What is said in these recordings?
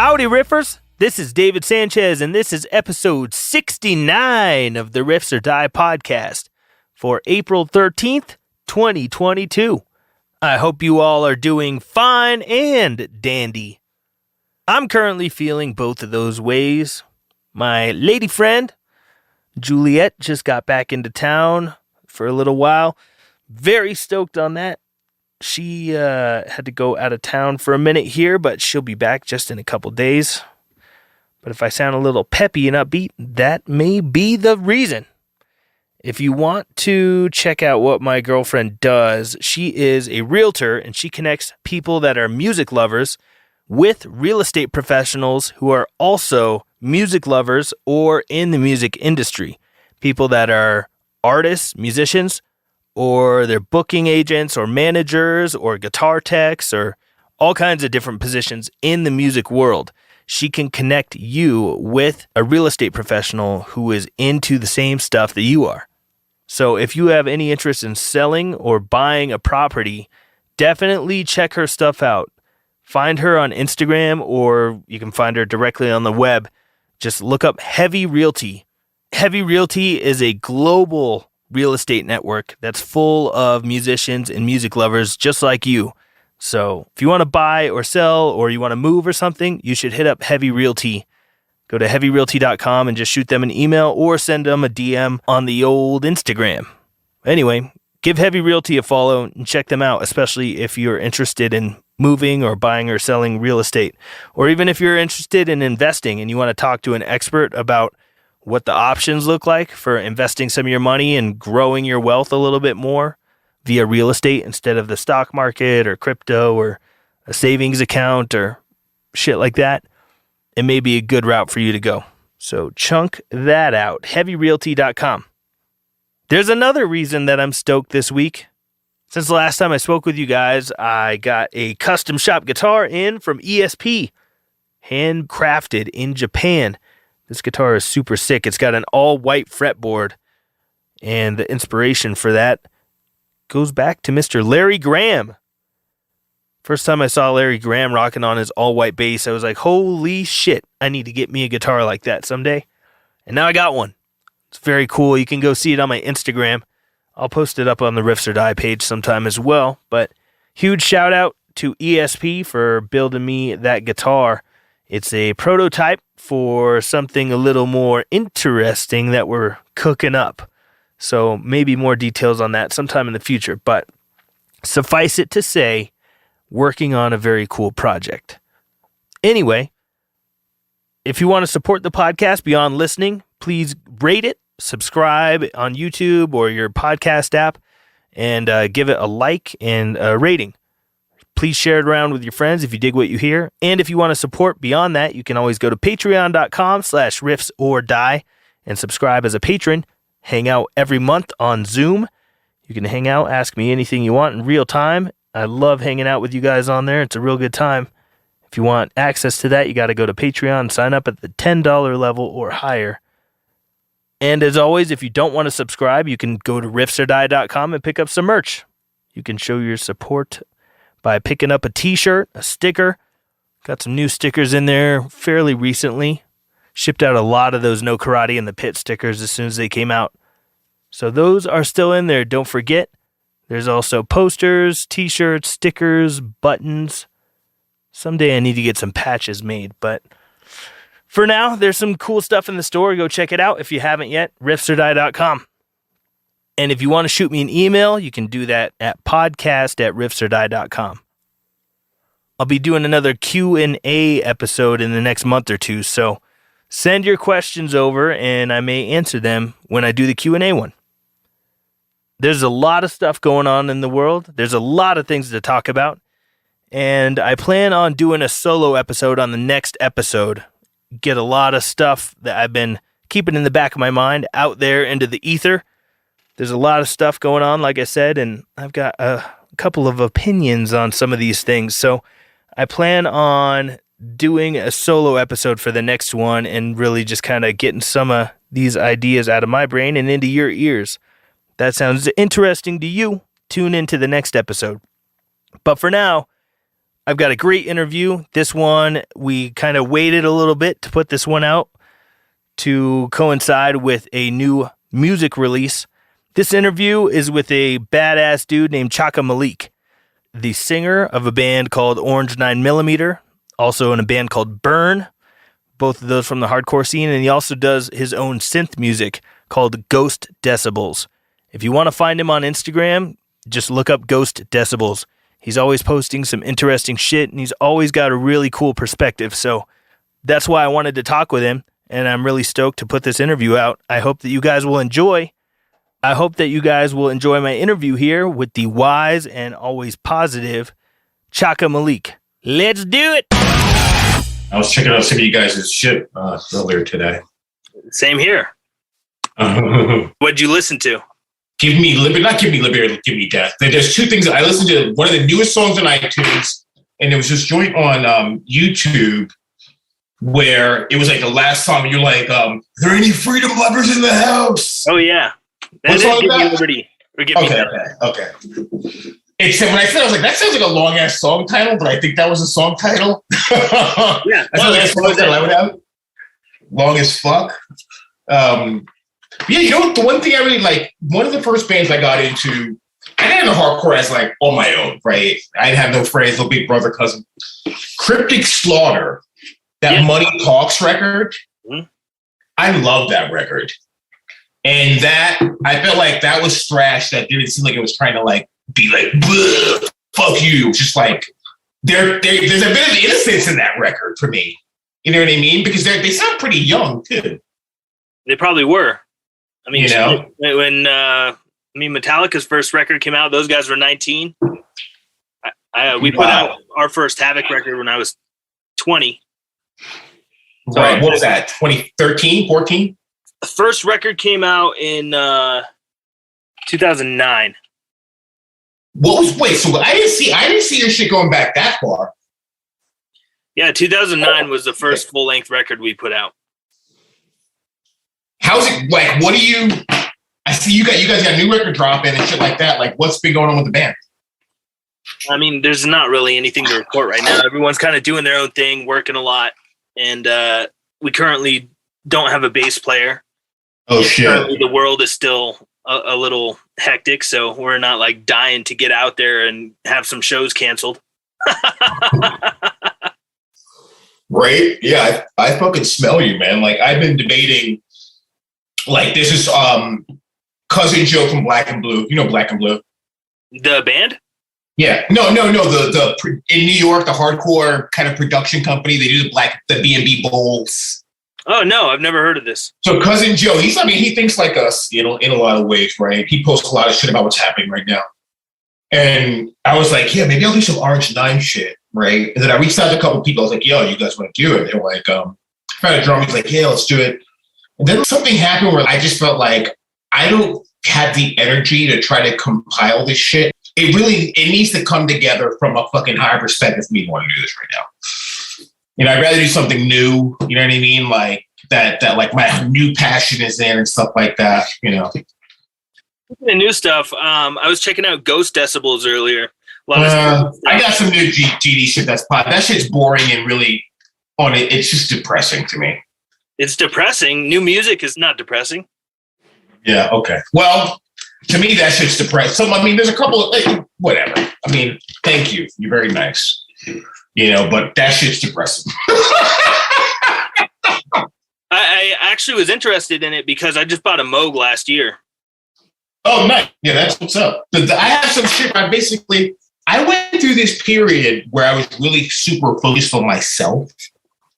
Howdy, Riffers. This is David Sanchez, and this is episode 69 of the Riffs or Die podcast for April 13th, 2022. I hope you all are doing fine and dandy. I'm currently feeling both of those ways. My lady friend, Juliet, just got back into town for a little while. Very stoked on that. She had to go out of town for a minute here, but she'll be back just in a couple days. But if I sound a little peppy and upbeat, that may be the reason. If you want to check out what my girlfriend does, she is a realtor and she connects people that are music lovers with real estate professionals who are also music lovers or in the music industry. People that are artists, musicians, or they're booking agents or managers or guitar techs or all kinds of different positions in the music world. She can connect you with a real estate professional who is into the same stuff that you are. So if you have any interest in selling or buying a property, definitely check her stuff out. Find her on Instagram, or you can find her directly on the web. Just look up Heavy Realty. Heavy Realty is a global real estate network that's full of musicians and music lovers just like you. So if you want to buy or sell or you want to move or something, you should hit up Heavy Realty. Go to heavyrealty.com and just shoot them an email or send them a DM on the old Instagram. Anyway, give Heavy Realty a follow and check them out, especially if you're interested in moving or buying or selling real estate. Or even if you're interested in investing and you want to talk to an expert about what the options look like for investing some of your money and growing your wealth a little bit more via real estate instead of the stock market or crypto or a savings account or shit like that, it may be a good route for you to go. So chunk that out, heavyrealty.com. There's another reason that I'm stoked this week. Since the last time I spoke with you guys, I got a custom shop guitar in from ESP, handcrafted in Japan. This guitar is super sick. It's got an all-white fretboard, and the inspiration for that goes back to Mr. Larry Graham. First time I saw Larry Graham rocking on his all-white bass, I was like, holy shit, I need to get me a guitar like that someday. And now I got one. It's very cool. You can go see it on my Instagram. I'll post it up on the Riffs or Die page sometime as well. But huge shout out to ESP for building me that guitar. It's a prototype for something a little more interesting that we're cooking up. So maybe more details on that sometime in the future. But suffice it to say, working on a very cool project. Anyway, if you want to support the podcast beyond listening, please rate it, subscribe on YouTube or your podcast app, and give it a like and a rating. Please share it around with your friends if you dig what you hear. And if you want to support beyond that, you can always go to patreon.com/riffsordie and subscribe as a patron. Hang out every month on Zoom. You can hang out, ask me anything you want in real time. I love hanging out with you guys on there. It's a real good time. If you want access to that, you got to go to Patreon and sign up at the $10 level or higher. And as always, if you don't want to subscribe, you can go to riffsordie.com and pick up some merch. You can show your support by picking up a t-shirt, a sticker. Got some new stickers in there fairly recently. Shipped out a lot of those No Karate in the Pit stickers as soon as they came out. So those are still in there. Don't forget. There's also posters, t-shirts, stickers, buttons. Someday I need to get some patches made, but for now, there's some cool stuff in the store. Go check it out if you haven't yet, riffsordie.com. And if you want to shoot me an email, you can do that at podcast@riffsordie.com. I'll be doing another Q&A episode in the next month or two, so send your questions over and I may answer them when I do the Q&A one. There's a lot of stuff going on in the world. There's a lot of things to talk about. And I plan on doing a solo episode on the next episode. Get a lot of stuff that I've been keeping in the back of my mind out there into the ether. There's a lot of stuff going on, like I said, and I've got a couple of opinions on some of these things. So I plan on doing a solo episode for the next one and really just kind of getting some of these ideas out of my brain and into your ears. That sounds interesting to you. Tune into the next episode. But for now, I've got a great interview. This one, we kind of waited a little bit to put this one out to coincide with a new music release. This interview is with a badass dude named Chaka Malik, the singer of a band called Orange 9mm, also in a band called Burn, both of those from the hardcore scene, and he also does his own synth music called Ghost Decibels. If you want to find him on Instagram, just look up Ghost Decibels. He's always posting some interesting shit, and he's always got a really cool perspective, so that's why I wanted to talk with him, and I'm really stoked to put this interview out. I hope that you guys will enjoy. I hope that you guys will enjoy my interview here with the wise and always positive Chaka Malik. Let's do it! I was checking out some of you guys' shit earlier today. Same here. What'd you listen to? Give Me Liberty, not Give Me Liberty, Give Me Death. There's two things. I listened to one of the newest songs on iTunes, and there was this joint on YouTube where it was like the last song, and you're like, are there any freedom lovers in the house? Oh, yeah. That is Give Me Liberty. Or Give Me Death. Okay. Except when I said, I was like, that sounds like a long-ass song title, but I think that was a song title. Yeah. That's like a song title I would have. Long as fuck. Yeah, you know what? The one thing I really like, one of the first bands I got into, I got into hardcore as like on my own, right? I didn't have no friends, no big brother, cousin. Cryptic Slaughter, that Money Talks record. Mm-hmm. I love that record. And that, I felt like that was thrash that didn't seem like it was trying to like be like, fuck you. Just like, there's a bit of innocence in that record for me. You know what I mean? Because they sound pretty young too. They probably were. I mean, you know? when Metallica's first record came out, those guys were 19. We put out our first Havoc record when I was 20. So right. What was that? 2013, 14? The first record came out in 2009. So I didn't see your shit going back that far. Yeah, 2009 was the first full-length record we put out. How's it like? What do you? I see you guys got a new record dropping and shit like that. Like, what's been going on with the band? I mean, there's not really anything to report right now. Everyone's kind of doing their own thing, working a lot, and we currently don't have a bass player. Oh shit! Currently, the world is still a little hectic, so we're not like dying to get out there and have some shows canceled. Right? Yeah, I fucking smell you, man. Like, I've been debating. Like, this is Cousin Joe from Black and Blue. You know Black and Blue? The band? Yeah. No. The in New York, the hardcore kind of production company. They do the B&B bowls. Oh no, I've never heard of this. So Cousin Joe, he thinks like us, you know, in a lot of ways, right? He posts a lot of shit about what's happening right now. And I was like, yeah, maybe I'll do some Orange 9 shit, right? And then I reached out to a couple of people. I was like, yo, you guys want to do it? They were like, found a drummer. He's like, yeah, let's do it. And then something happened where I just felt like I don't have the energy to try to compile this shit. It needs to come together from a fucking higher perspective for me to want to do this right now. You know, I'd rather do something new, you know what I mean? Like that like my new passion is in and stuff like that, you know. The new stuff, I was checking out Ghost Decibels earlier. I got some new GD shit that's pop. That shit's boring and really on it. It's just depressing to me. It's depressing. New music is not depressing. Yeah, okay. Well, to me, that shit's depressing. So, I mean, there's a couple of, whatever. I mean, thank you. You're very nice. You know, but that shit's depressing. I actually was interested in it because I just bought a Moog last year. Oh, nice. Yeah, that's what's up. I have some shit. I went through this period where I was really super focused on myself.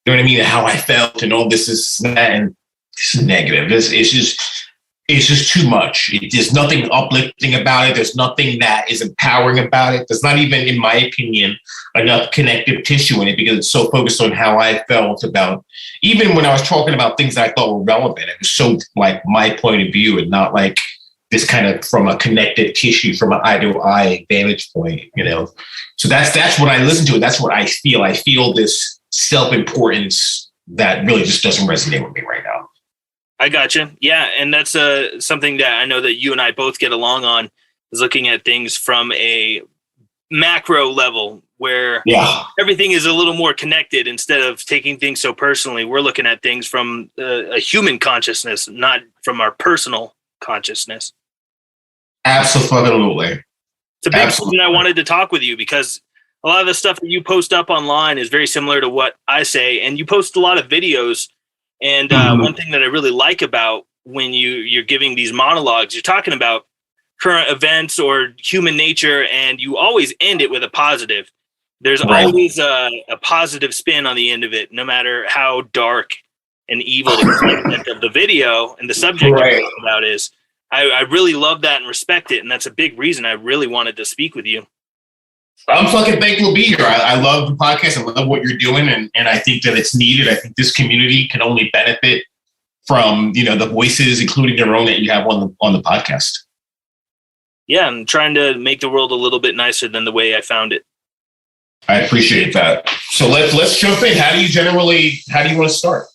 You know what I mean? And how I felt and all this is that and it's negative. It's just too much. There's nothing uplifting about it. There's nothing that is empowering about it. There's not even, in my opinion, enough connective tissue in it because it's so focused on how I felt about, even when I was talking about things that I thought were relevant, it was so like my point of view and not like this kind of from a connective tissue, from an eye-to-eye vantage point, you know? So that's what I listen to. That's what I feel. I feel this self-importance that really just doesn't resonate with me right now. I gotcha. Yeah, and that's something that I know that you and I both get along on, is looking at things from a macro level where everything is a little more connected instead of taking things so personally. We're looking at things from a human consciousness, not from our personal consciousness. Absolutely. It's a big reason I wanted to talk with you, because a lot of the stuff that you post up online is very similar to what I say, and you post a lot of videos. And one thing that I really like about when you're giving these monologues, you're talking about current events or human nature, and you always end it with a positive. There's always a positive spin on the end of it, no matter how dark and evil the content of the video and the subject you're talking about is. I really love that and respect it, and that's a big reason I really wanted to speak with you. I'm fucking thankful to be here. I love the podcast. I love what you're doing, and I think that it's needed. I think this community can only benefit from, you know, the voices, including your own, that you have on the podcast. Yeah, I'm trying to make the world a little bit nicer than the way I found it. I appreciate that. So let's jump in. How do you want to start?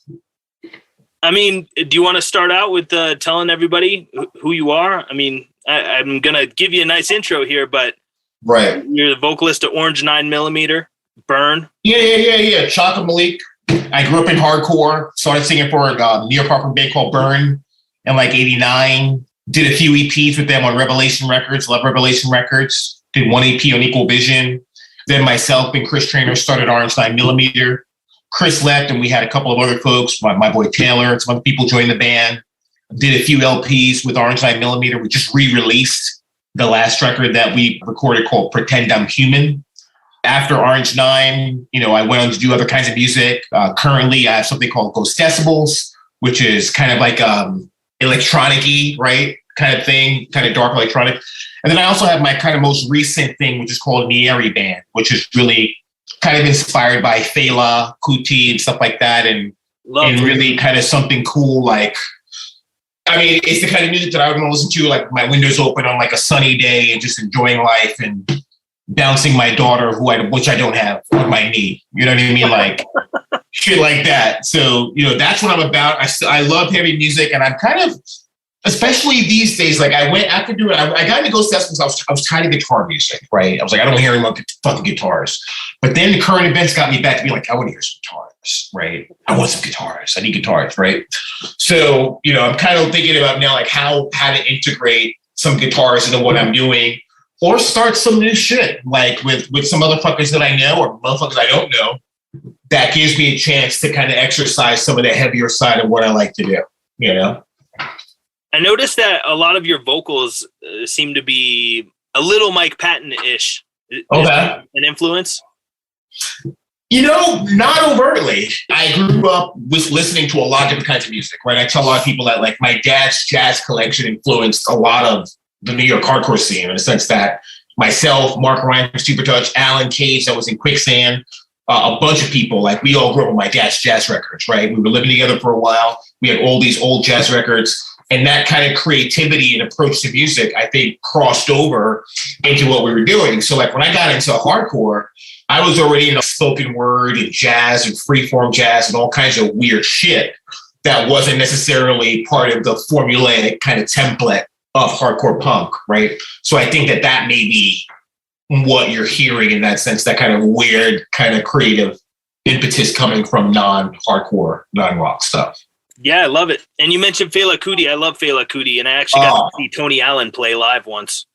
I mean, do you want to start out with telling everybody who you are? I mean, I'm going to give you a nice intro here, but you're the vocalist of Orange 9mm, Burn. Yeah. Chaka Malik. I grew up in hardcore, started singing for a New York hardcore band called Burn in like 89. Did a few EPs with them on Revelation Records, Love Revelation Records. Did one EP on Equal Vision. Then myself and Chris Traynor started Orange 9mm. Chris left, and we had a couple of other folks, my boy Taylor, and some other people joined the band. Did a few LPs with Orange 9mm. We just re-released the last record that we recorded called Pretend I'm Human. After Orange 9, you know, I went on to do other kinds of music. Currently, I have something called Ghost Decibels, which is kind of like electronic-y, right? Kind of thing, kind of dark electronic. And then I also have my kind of most recent thing, which is called Nieri Band, which is really kind of inspired by Fela Kuti and stuff like that, and really kind of something cool. Like, I mean, it's the kind of music that I would want to listen to, like my windows open on like a sunny day and just enjoying life and bouncing my daughter, which I don't have, on my knee. You know what I mean? Like shit like that. So, you know, that's what I'm about. I love heavy music, and I'm kind of, especially these days, like I went after doing, I got into Ghost Decibels. I was tired of guitar music, right? I was like, I don't hear any fucking guitars. But then the current events got me back to be like, I want to hear some guitars, right? I want some guitars. I need guitars, right? So, you know, I'm kind of thinking about now, like how to integrate some guitars into what I'm doing, or start some new shit, like with some motherfuckers that I know or motherfuckers I don't know, that gives me a chance to kind of exercise some of the heavier side of what I like to do, you know? I noticed that a lot of your vocals seem to be a little Mike Patton-ish. Okay. An influence? You know, not overtly. I grew up with listening to a lot of different kinds of music, right? I tell a lot of people that, like, my dad's jazz collection influenced a lot of the New York hardcore scene, in the sense that myself, Mark Ryan from Supertouch, Alan Cage, that was in Quicksand, a bunch of people, like, we all grew up with my dad's jazz records, right? We were living together for a while. We had all these old jazz records. And that kind of creativity and approach to music, I think, crossed over into what we were doing. So, like, when I got into hardcore, I was already in a spoken word and jazz and freeform jazz and all kinds of weird shit that wasn't necessarily part of the formulaic kind of template of hardcore punk, right? So I think that may be what you're hearing in that sense, that kind of weird, kind of creative impetus coming from non-hardcore, non-rock stuff. Yeah, I love it. And you mentioned Fela Kuti. I love Fela Kuti, and I actually got to see Tony Allen play live once.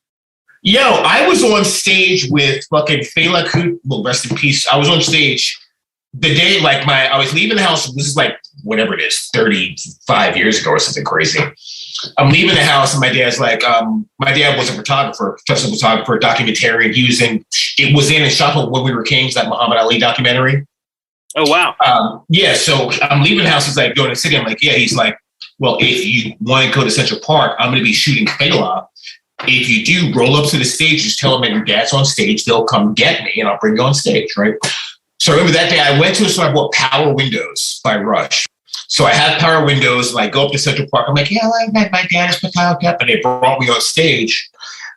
Yo, I was on stage with fucking Fela Kuti. Well, rest in peace. I was on stage the day, like, I was leaving the house. This is like, whatever it is, 35 years ago or something crazy. I'm leaving the house, and my dad's like, my dad was a photographer, professional photographer, documentarian. It was in and shot When We Were Kings, that Muhammad Ali documentary. Oh, wow. Yeah, so I'm leaving the house. He's like, going to the city. I'm like, yeah. He's like, well, if you want to go to Central Park, I'm going to be shooting Fela. If you do, roll up to the stage, just tell them that your dad's on stage. They'll come get me, and I'll bring you on stage, right? So I remember that day I went to a store, I bought Power Windows by Rush. So I had Power Windows, and I go up to Central Park. I'm like, yeah, my dad is photographer, and they brought me on stage.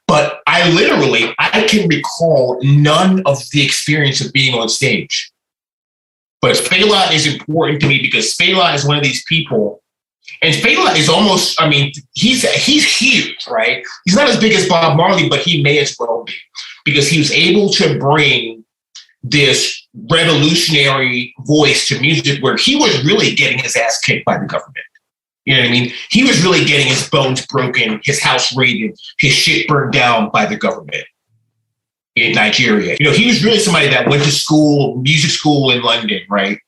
But I can recall none of the experience of being on stage. But Fela is important to me because Fela is one of these people, and Fela is almost, I mean, he's huge, right? He's not as big as Bob Marley, but he may as well be, because he was able to bring this revolutionary voice to music where he was really getting his ass kicked by the government. You know what I mean? He was really getting his bones broken, his house raided, his shit burned down by the government in Nigeria. You know, he was really somebody that went to school, music school in London, right?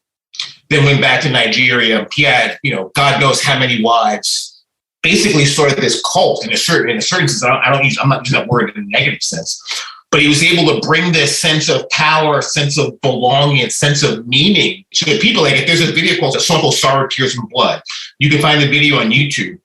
Then went back to Nigeria. He had, you know, God knows how many wives. Basically started this cult in a certain sense. I'm not using that word in a negative sense. But he was able to bring this sense of power, sense of belonging, sense of meaning to the people. Like, if there's a video called, a song called Sorrow, Tears, and Blood, you can find the video on YouTube.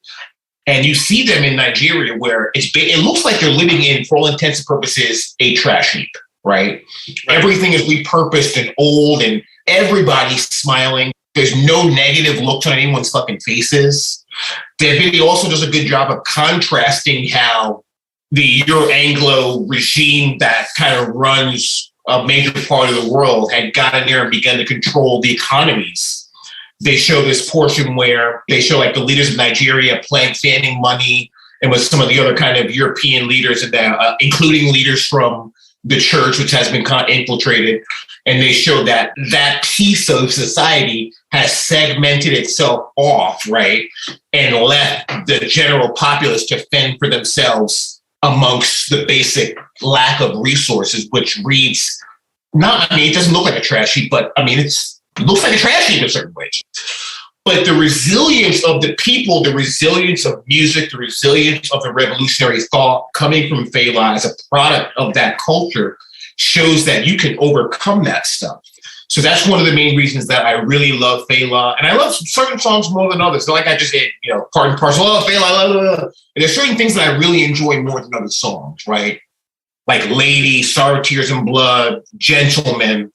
And you see them in Nigeria where it looks like they're living in, for all intents and purposes, a trash heap, right? Everything is repurposed and old and everybody's smiling. There's no negative looks on anyone's fucking faces. The video also does a good job of contrasting how the Euro-Anglo regime that kind of runs a major part of the world had gotten there and begun to control the economies. They show this portion where they show like the leaders of Nigeria fanning money, and with some of the other kind of European leaders, including leaders from the church, which has been infiltrated. And they show that piece of society has segmented itself off, right? And left the general populace to fend for themselves amongst the basic lack of resources, which reads, it doesn't look like a trash heap, but I mean, it looks like a trash heap in certain ways. But the resilience of the people, the resilience of music, the resilience of the revolutionary thought coming from Fela as a product of that culture shows that you can overcome that stuff. So that's one of the main reasons that I really love Fela. And I love certain songs more than others. So like I just hit, part and parcel, Fela, and there's certain things that I really enjoy more than other songs, right? Like Lady, Sorrow, Tears, and Blood, Gentleman.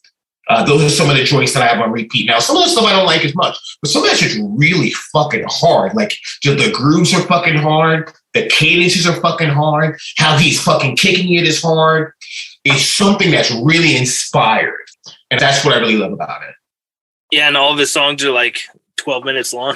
Those are some of the joints that I have on repeat. Now, some of the stuff I don't like as much, but some of that shit's really fucking hard. Like, the grooves are fucking hard. The cadences are fucking hard. How he's fucking kicking it is hard. It's something that's really inspired. And that's what I really love about it. Yeah, and all of his songs are like 12 minutes long.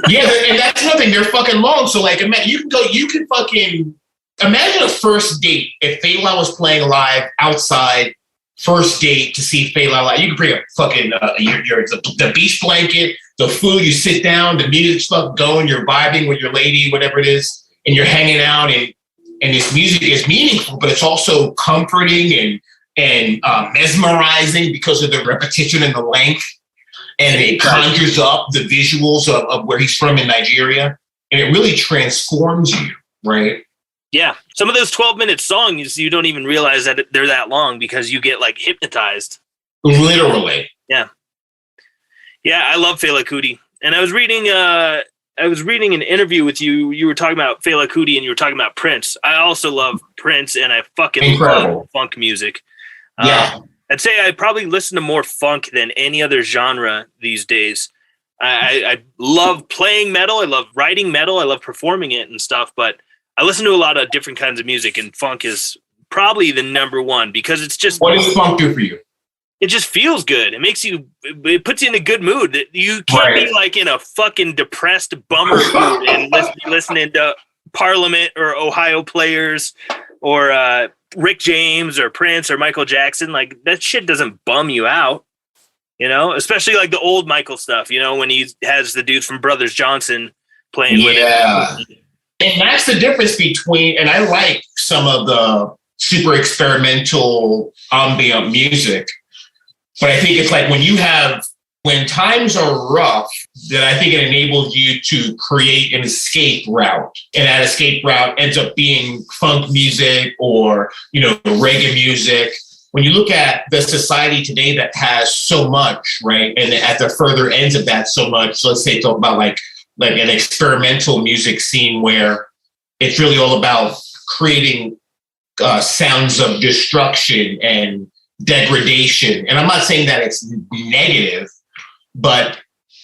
Yeah, and that's nothing. They're fucking long. So, like, you can fucking imagine a first date if Fela was playing live outside. First date to see Fela live. You can bring a fucking the beach blanket, the food. You sit down, the music's fucking going. You're vibing with your lady, whatever it is, and you're hanging out. And this music is meaningful, but it's also comforting and mesmerizing because of the repetition and the length. And it conjures up the visuals of where he's from in Nigeria, and it really transforms you, right? Yeah. Some of those 12-minute songs, you don't even realize that they're that long because you get like hypnotized. Literally. Yeah. Yeah, I love Fela Kuti. And I was reading an interview with you. You were talking about Fela Kuti and you were talking about Prince. I also love Prince and I fucking love funk music. Yeah. I'd say I probably listen to more funk than any other genre these days. I love playing metal. I love writing metal. I love performing it and stuff, but I listen to a lot of different kinds of music, and funk is probably the number one because it's just. What does funk do for you? It just feels good. It puts you in a good mood. You can't be like in a fucking depressed bummer mood and listening to Parliament or Ohio Players or Rick James or Prince or Michael Jackson. Like, that shit doesn't bum you out, especially like the old Michael stuff, when he has the dudes from Brothers Johnson playing with him. And that's the difference between, and I like some of the super experimental ambient music, but I think it's like when times are rough, then I think it enables you to create an escape route. And that escape route ends up being funk music or, reggae music. When you look at the society today that has so much, right? And at the further ends of that so much, so let's say talk about like an experimental music scene where it's really all about creating sounds of destruction and degradation. And I'm not saying that it's negative, but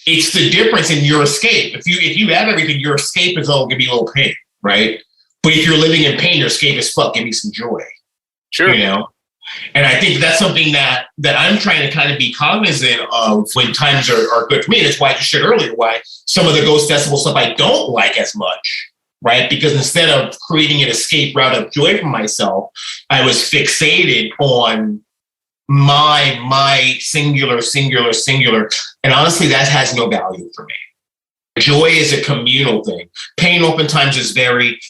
it's the difference in your escape. If you have everything, your escape is all gonna be a little pain, right? But if you're living in pain, your escape is fuck, give me some joy. Sure. And I think that's something that I'm trying to kind of be cognizant of when times are good for me. That's why I just shared earlier why some of the Ghost Decibels stuff I don't like as much, right? Because instead of creating an escape route of joy for myself, I was fixated on my singular. And honestly, that has no value for me. Joy is a communal thing. Pain oftentimes is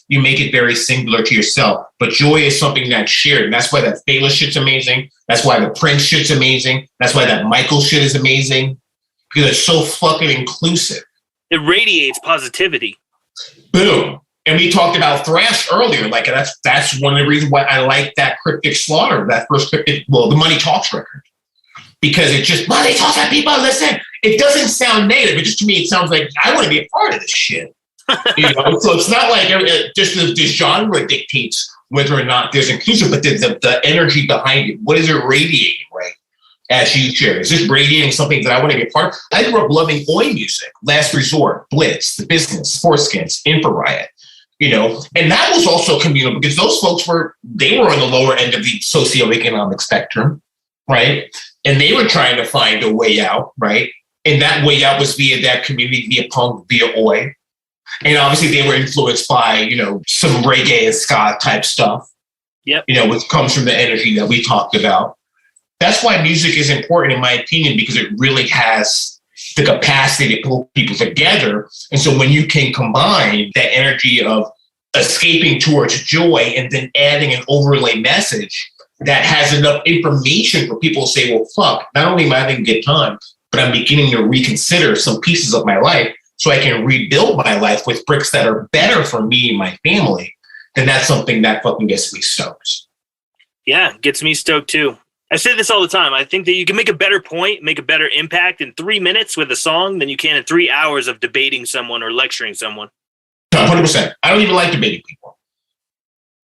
you make it very singular to yourself, but joy is something that's shared. And that's why that Fela shit's amazing. That's why the Prince shit's amazing. That's why that Michael shit is amazing, because it's so fucking inclusive. It radiates positivity. Boom. And we talked about thrash earlier. Like that's one of the reasons why I like that Cryptic Slaughter, that first the Money Talks record. Because it just, money talks and people listen. It doesn't sound native. It just, to me, it sounds like I want to be a part of this shit. So it's not like just the genre dictates whether or not there's inclusive, but the energy behind it. What is it radiating, right? As you share, is this radiating something that I want to be a part of? I grew up loving oi music, Last Resort, Blitz, The Business, Foreskins, Infra Riot. And that was also communal because those folks were on the lower end of the socioeconomic spectrum, right? And they were trying to find a way out, right? And that way out was via that community, via punk, via oi. And obviously they were influenced by, some reggae and ska type stuff. Yep. Which comes from the energy that we talked about. That's why music is important, in my opinion, because it really has the capacity to pull people together. And so when you can combine that energy of escaping towards joy and then adding an overlay message that has enough information for people to say, well, fuck, not only am I having a good time, but I'm beginning to reconsider some pieces of my life so I can rebuild my life with bricks that are better for me and my family, then that's something that fucking gets me stoked. Yeah, gets me stoked too. I say this all the time. I think that you can make a better point, make a better impact in 3 minutes with a song than you can in 3 hours of debating someone or lecturing someone. 100%. I don't even like debating people.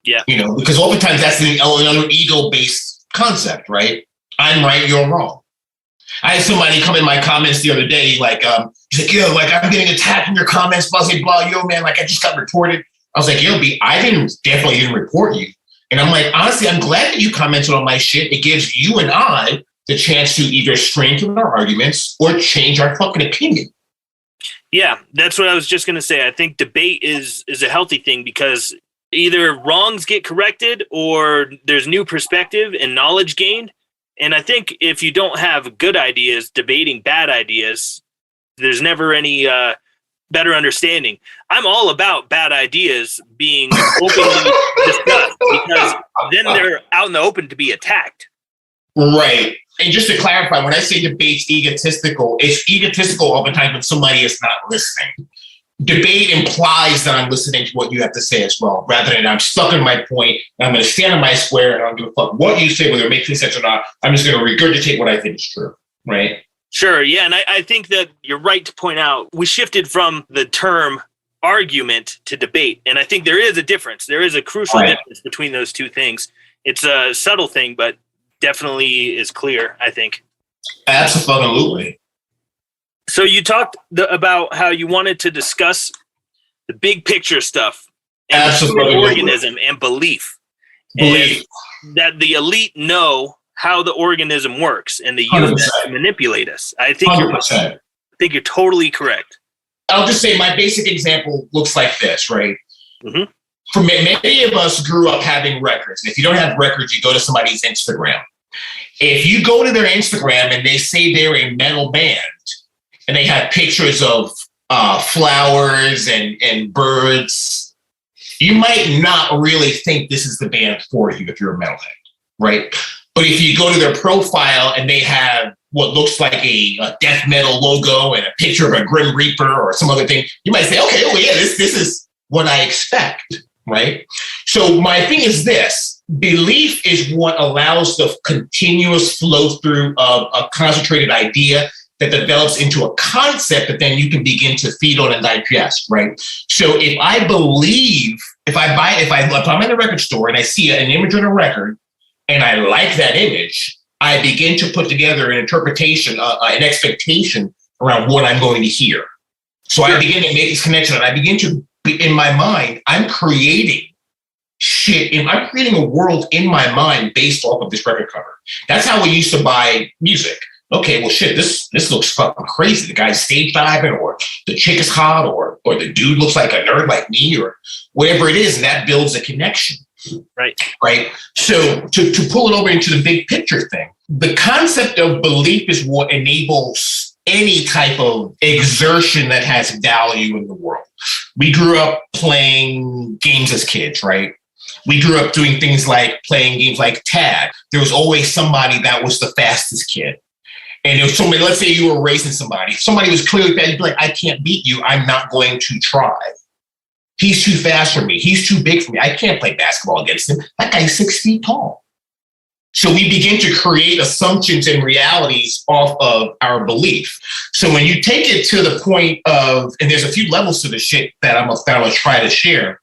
Yeah. Because oftentimes that's another ego-based concept, right? I'm right, you're wrong. I had somebody come in my comments the other day, he's like, yo, like, I'm getting attacked in your comments, blah, blah, blah, yo, man, like, I just got reported. I was like, yo, B, I definitely didn't report you. And I'm like, honestly, I'm glad that you commented on my shit. It gives you and I the chance to either strengthen our arguments or change our fucking opinion. Yeah, that's what I was just going to say. I think debate is a healthy thing because either wrongs get corrected or there's new perspective and knowledge gained. And I think if you don't have good ideas debating bad ideas, there's never any better understanding. I'm all about bad ideas being openly discussed because then they're out in the open to be attacked. Right. And just to clarify, when I say debate's egotistical, it's egotistical oftentimes when somebody is not listening. Debate implies that I'm listening to what you have to say as well, rather than I'm stuck in my point and I'm going to stand in my square and I don't give a fuck what you say, whether it makes any sense or not. I'm just going to regurgitate what I think is true. Right. Sure. Yeah. And I think that you're right to point out we shifted from the term argument to debate. And I think there is a difference. There is a crucial difference between those two things. It's a subtle thing, but definitely is clear, I think. Absolutely. So you talked about how you wanted to discuss the big picture stuff and Absolutely. Organism and belief. And that the elite know how the organism works and they use that to manipulate us. I think you're totally correct. I'll just say my basic example looks like this, right? Mm-hmm. For many of us grew up having records. And if you don't have records, you go to somebody's Instagram. If you go to their Instagram and they say they're a metal band and they have pictures of flowers and birds, you might not really think this is the band for you if you're a metalhead, right? But if you go to their profile and they have what looks like a death metal logo and a picture of a Grim Reaper or some other thing, you might say, okay, oh yeah, this is what I expect, right? So my thing is this: belief is what allows the continuous flow through of a concentrated idea that develops into a concept that then you can begin to feed on and digest, right? So if I believe, if I'm in the record store and I see an image on a record and I like that image, I begin to put together an interpretation, an expectation around what I'm going to hear. So I begin to make this connection and I begin to, in my mind, I'm creating shit. I'm creating a world in my mind based off of this record cover. That's how we used to buy music. Okay, well, shit, this looks fucking crazy. The guy's stage diving, or the chick is hot, or the dude looks like a nerd like me, or whatever it is, and that builds a connection. Right. So to pull it over into the big picture thing, the concept of belief is what enables any type of exertion that has value in the world. We grew up playing games as kids, right? We grew up doing things like playing games like tag. There was always somebody that was the fastest kid. And if somebody, let's say you were racing somebody, if somebody was clearly fast, you'd be like, I can't beat you. I'm not going to try. He's too fast for me. He's too big for me. I can't play basketball against him. That guy's 6 feet tall. So we begin to create assumptions and realities off of our belief. So when you take it to the point of, and there's a few levels to the shit that I'm gonna try to share.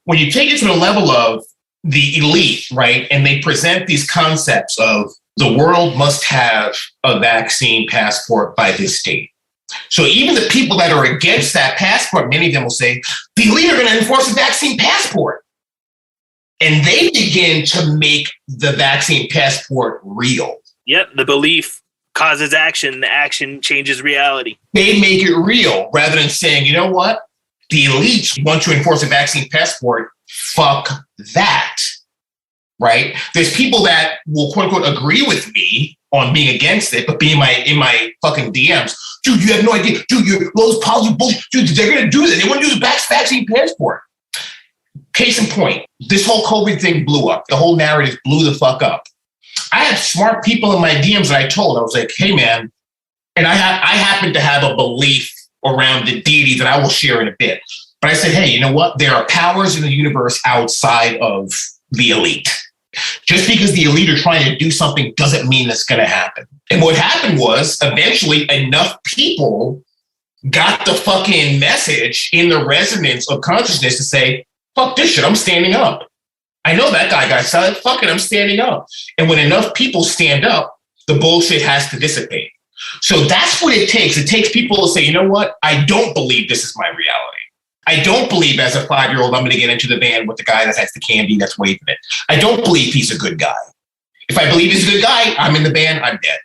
When you take it to the level of the elite, right, and they present these concepts of the world must have a vaccine passport by this date. So even the people that are against that passport, many of them will say, the elite are going to enforce a vaccine passport. And they begin to make the vaccine passport real. Yep, the belief causes action. The action changes reality. They make it real rather than saying, you know what? The elites want to enforce a vaccine passport. Fuck that. Right? There's people that will quote unquote agree with me on being against it, but be in my fucking DMs. Dude, you have no idea. Dude, you're those policy bullshit. Dude, they're gonna do this. They want to do the vaccine passport. Case in point, this whole COVID thing blew up. The whole narrative blew the fuck up. I had smart people in my DMs that I told. I was like, hey man, and I happen to have a belief around the deity that I will share in a bit. But I said, hey, you know what? There are powers in the universe outside of the elite. Just because the elite are trying to do something doesn't mean it's going to happen. And what happened was eventually enough people got the fucking message in the resonance of consciousness to say, fuck this shit, I'm standing up. I know that guy got silent, fuck it, I'm standing up. And when enough people stand up, the bullshit has to dissipate. So that's what it takes. It takes people to say, you know what? I don't believe this is my reality. I don't believe as a 5-year-old I'm going to get into the band with the guy that has the candy that's waving it. I don't believe he's a good guy. If I believe he's a good guy, I'm in the band, I'm dead.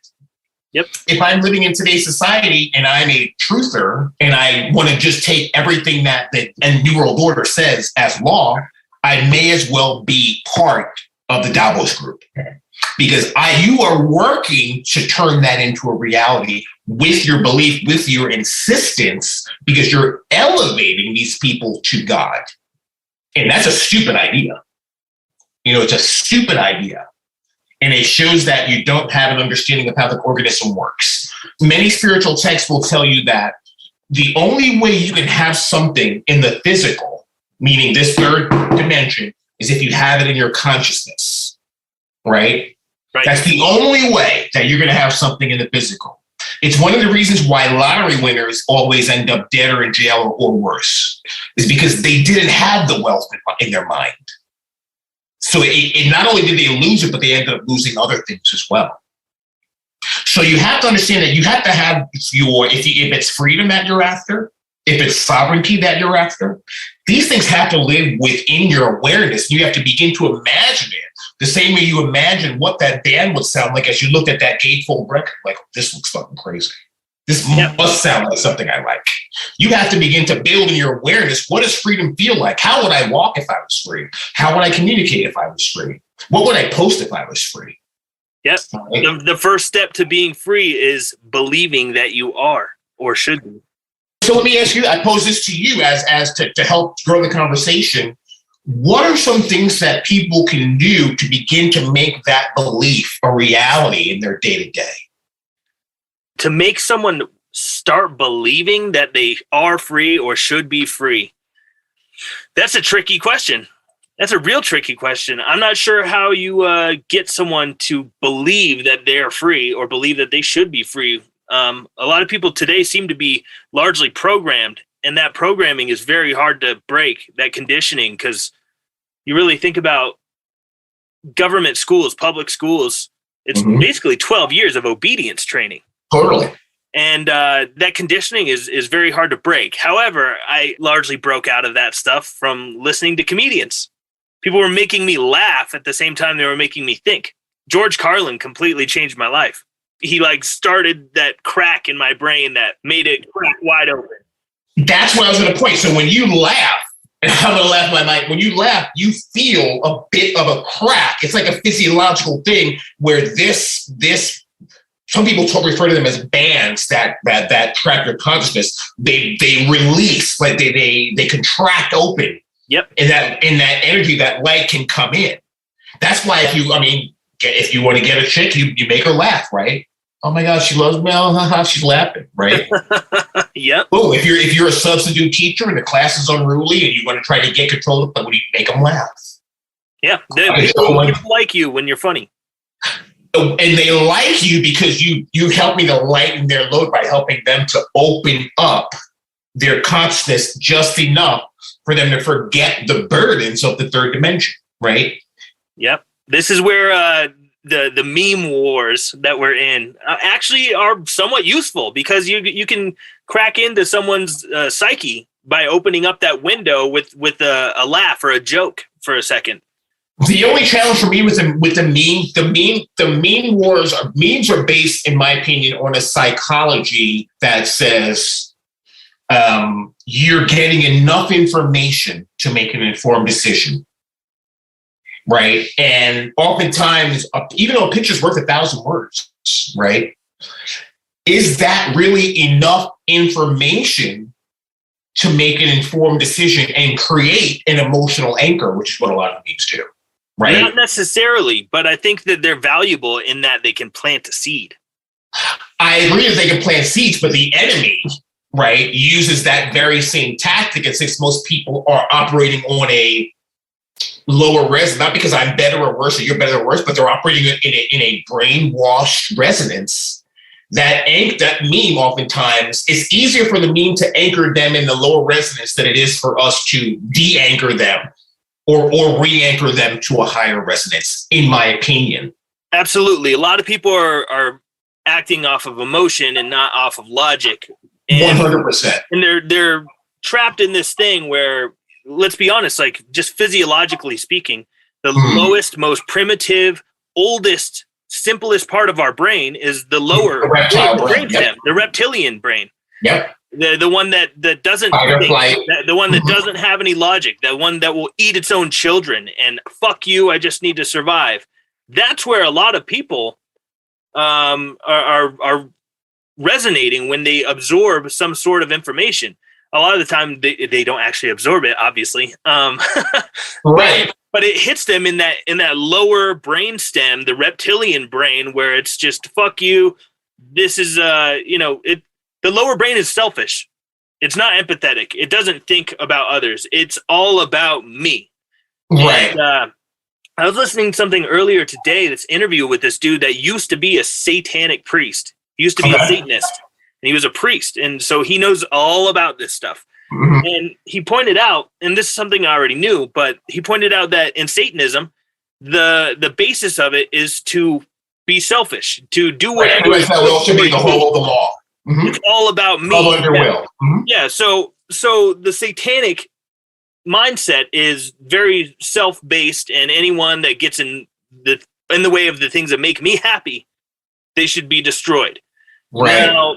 Yep. If I'm living in today's society and I'm a truther and I want to just take everything that and New World Order says as law, I may as well be part of the Davos group. Because you are working to turn that into a reality with your belief, with your insistence, because you're elevating these people to God. And that's a stupid idea. You know, it's a stupid idea. And it shows that you don't have an understanding of how the organism works. Many spiritual texts will tell you that the only way you can have something in the physical, meaning this third dimension, is if you have it in your consciousness, right? Right. That's the only way that you're going to have something in the physical. It's one of the reasons why lottery winners always end up dead or in jail or worse, is because they didn't have the wealth in their mind. So it not only did they lose it, but they ended up losing other things as well. So you have to understand that you have to have if it's freedom that you're after, if it's sovereignty that you're after, these things have to live within your awareness. You have to begin to imagine it the same way you imagine what that band would sound like as you looked at that gatefold record. Like, this looks fucking crazy. This must sound like something I like. You have to begin to build in your awareness. What does freedom feel like? How would I walk if I was free? How would I communicate if I was free? What would I post if I was free? Yep. Right? The first step to being free is believing that you are or should be. So let me ask you, I pose this to you as to help grow the conversation. What are some things that people can do to begin to make that belief a reality in their day-to-day? To make someone start believing that they are free or should be free, that's a tricky question. That's a real tricky question. I'm not sure how you get someone to believe that they're free or believe that they should be free. A lot of people today seem to be largely programmed, and that programming is very hard to break, that conditioning, because you really think about government schools, public schools, it's basically 12 years of obedience training. Totally. And that conditioning is very hard to break. However, I largely broke out of that stuff from listening to comedians. People were making me laugh at the same time they were making me think. George Carlin completely changed my life. He started that crack in my brain that made it crack wide open. That's what I was going to point. So when you laugh, And I'm gonna laugh my mind. When you laugh, you feel a bit of a crack. It's like a physiological thing where this some people refer to them as bands that track your consciousness. They release, like they contract open. Yep. And that energy, that light can come in. That's why if you want to get a chick, you make her laugh, right? Oh my God, she loves me. Oh, she's laughing, right? Yep. Oh, if you're a substitute teacher and the class is unruly and you want to try to get control of them, what do you make them laugh? Yeah, people like you when you're funny. And they like you because you help me to lighten their load by helping them to open up their consciousness just enough for them to forget the burdens of the third dimension, right? Yep. This is where the meme wars that we're in actually are somewhat useful, because you can crack into someone's psyche by opening up that window with a laugh or a joke for a second. The only challenge for me with the meme wars memes are based, in my opinion, on a psychology that says you're getting enough information to make an informed decision. Right. And oftentimes, even though a picture's worth 1,000 words, right? Is that really enough information to make an informed decision and create an emotional anchor, which is what a lot of memes do, right? Not necessarily, but I think that they're valuable in that they can plant a seed. I agree that they can plant seeds, but the enemy, right, uses that very same tactic. And since most people are operating on a lower resonance, not because I'm better or worse or you're better or worse, but they're operating in a brainwashed resonance. That meme, oftentimes, it's easier for the meme to anchor them in the lower resonance than it is for us to de-anchor them or re-anchor them to a higher resonance, in my opinion. Absolutely. A lot of people are acting off of emotion and not off of logic. 100%. And they're trapped in this thing where, let's be honest, like just physiologically speaking, the lowest, most primitive, oldest, simplest part of our brain is the lower brain stem, the reptilian brain. Yep. The one that doesn't think, the one that doesn't have any logic, the one that will eat its own children and fuck you, I just need to survive. That's where a lot of people are resonating when they absorb some sort of information. A lot of the time they don't actually absorb it, obviously. Right. But it hits them in that lower brain stem, the reptilian brain, where it's just fuck you. This is the lower brain is selfish. It's not empathetic. It doesn't think about others. It's all about me. Right. And, I was listening to something earlier today, this interview with this dude that used to be a satanic priest. He used to be a Satanist. And he was a priest, and so he knows all about this stuff. Mm-hmm. And he pointed out, and this is something I already knew, but he pointed out that in Satanism, the basis of it is to be selfish, to do whatever. Right. Will to be the whole of the law. Mm-hmm. It's all about me. All under will. Mm-hmm. Yeah. So the satanic mindset is very self-based, and anyone that gets in the way of the things that make me happy, they should be destroyed. Right. Now,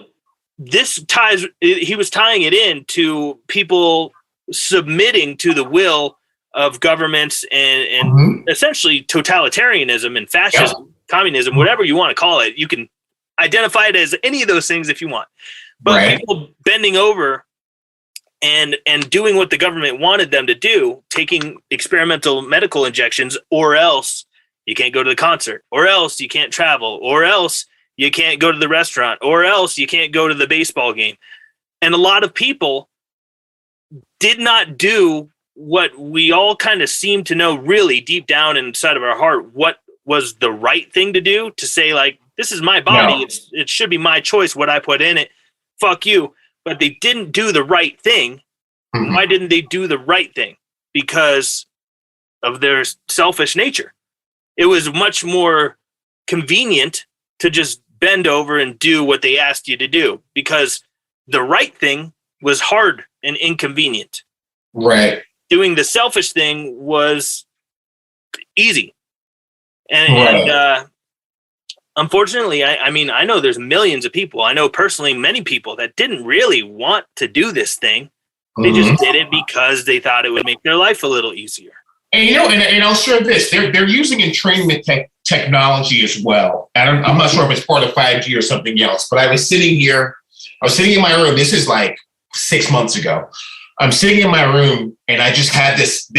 he was tying it in to people submitting to the will of governments and essentially totalitarianism and fascism, communism, whatever you want to call it. You can identify it as any of those things if you want. But people bending over and doing what the government wanted them to do, taking experimental medical injections, or else you can't go to the concert, or else you can't travel, or else you can't go to the restaurant, or else you can't go to the baseball game. And a lot of people did not do what we all kind of seem to know really deep down inside of our heart what was the right thing to do, to say, like, this is my body. No. It should be my choice what I put in it. Fuck you. But they didn't do the right thing. Mm-hmm. Why didn't they do the right thing? Because of their selfish nature. It was much more convenient to just bend over and do what they asked you to do, because the right thing was hard and inconvenient. Right. Doing the selfish thing was easy. And unfortunately, I know there's millions of people. I know personally many people that didn't really want to do this thing, They just did it because they thought it would make their life a little easier. And and I'll share this: they're using entrainment technology as well. And I'm not sure if it's part of 5G or something else. But I was sitting in my room. This is like 6 months ago. I'm sitting in my room, and I just had this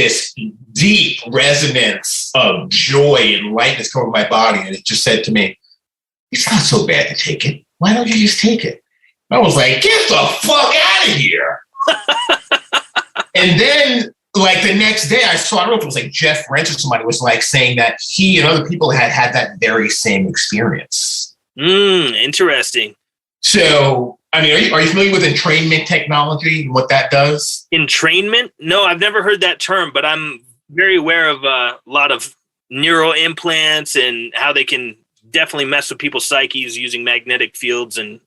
deep resonance of joy and lightness come over my body, and it just said to me, "It's not so bad to take it. Why don't you just take it?" I was like, "Get the fuck out of here!" And then, like the next day, I don't know if it was like Jeff Rent or somebody was like saying that he and other people had that very same experience. Interesting. So, I mean, are you familiar with entrainment technology and what that does? Entrainment? No, I've never heard that term, but I'm very aware of a lot of neural implants and how they can definitely mess with people's psyches using magnetic fields and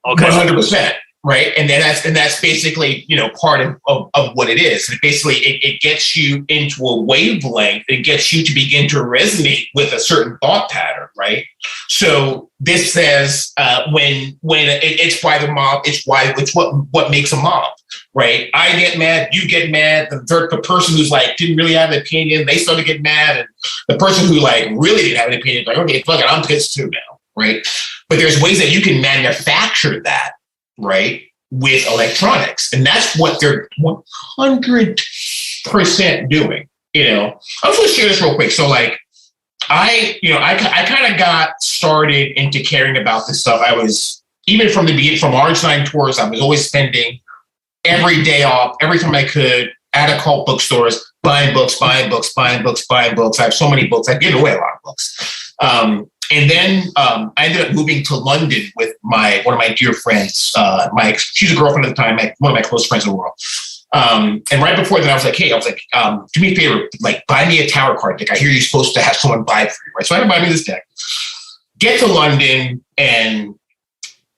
all kinds 100%. Right. And that's basically, part of what it is. And basically it gets you into a wavelength. It gets you to begin to resonate with a certain thought pattern. Right. So this says when it's by the mob, it's what makes a mob. Right. I get mad. You get mad. The person who's like didn't really have an opinion, they started to get mad. And the person who like really didn't have an opinion, like, okay, fuck it, I'm pissed too now. Right. But there's ways that you can manufacture that. Right, with electronics, and that's what they're 100% doing. I'm just gonna share this real quick. So, like, I kind of got started into caring about this stuff. I was even from the beginning, from Orange 9 tours. I was always spending every day off, every time I could, at occult bookstores, buying books. I have so many books. I give away a lot of books. And then I ended up moving to London with one of my dear friends. She's a girlfriend at the time, one of my close friends in the world. And right before that, I was like, do me a favor, like buy me a tarot card deck. I hear you're supposed to have someone buy it for you, right? So I had to buy me this deck. Get to London, and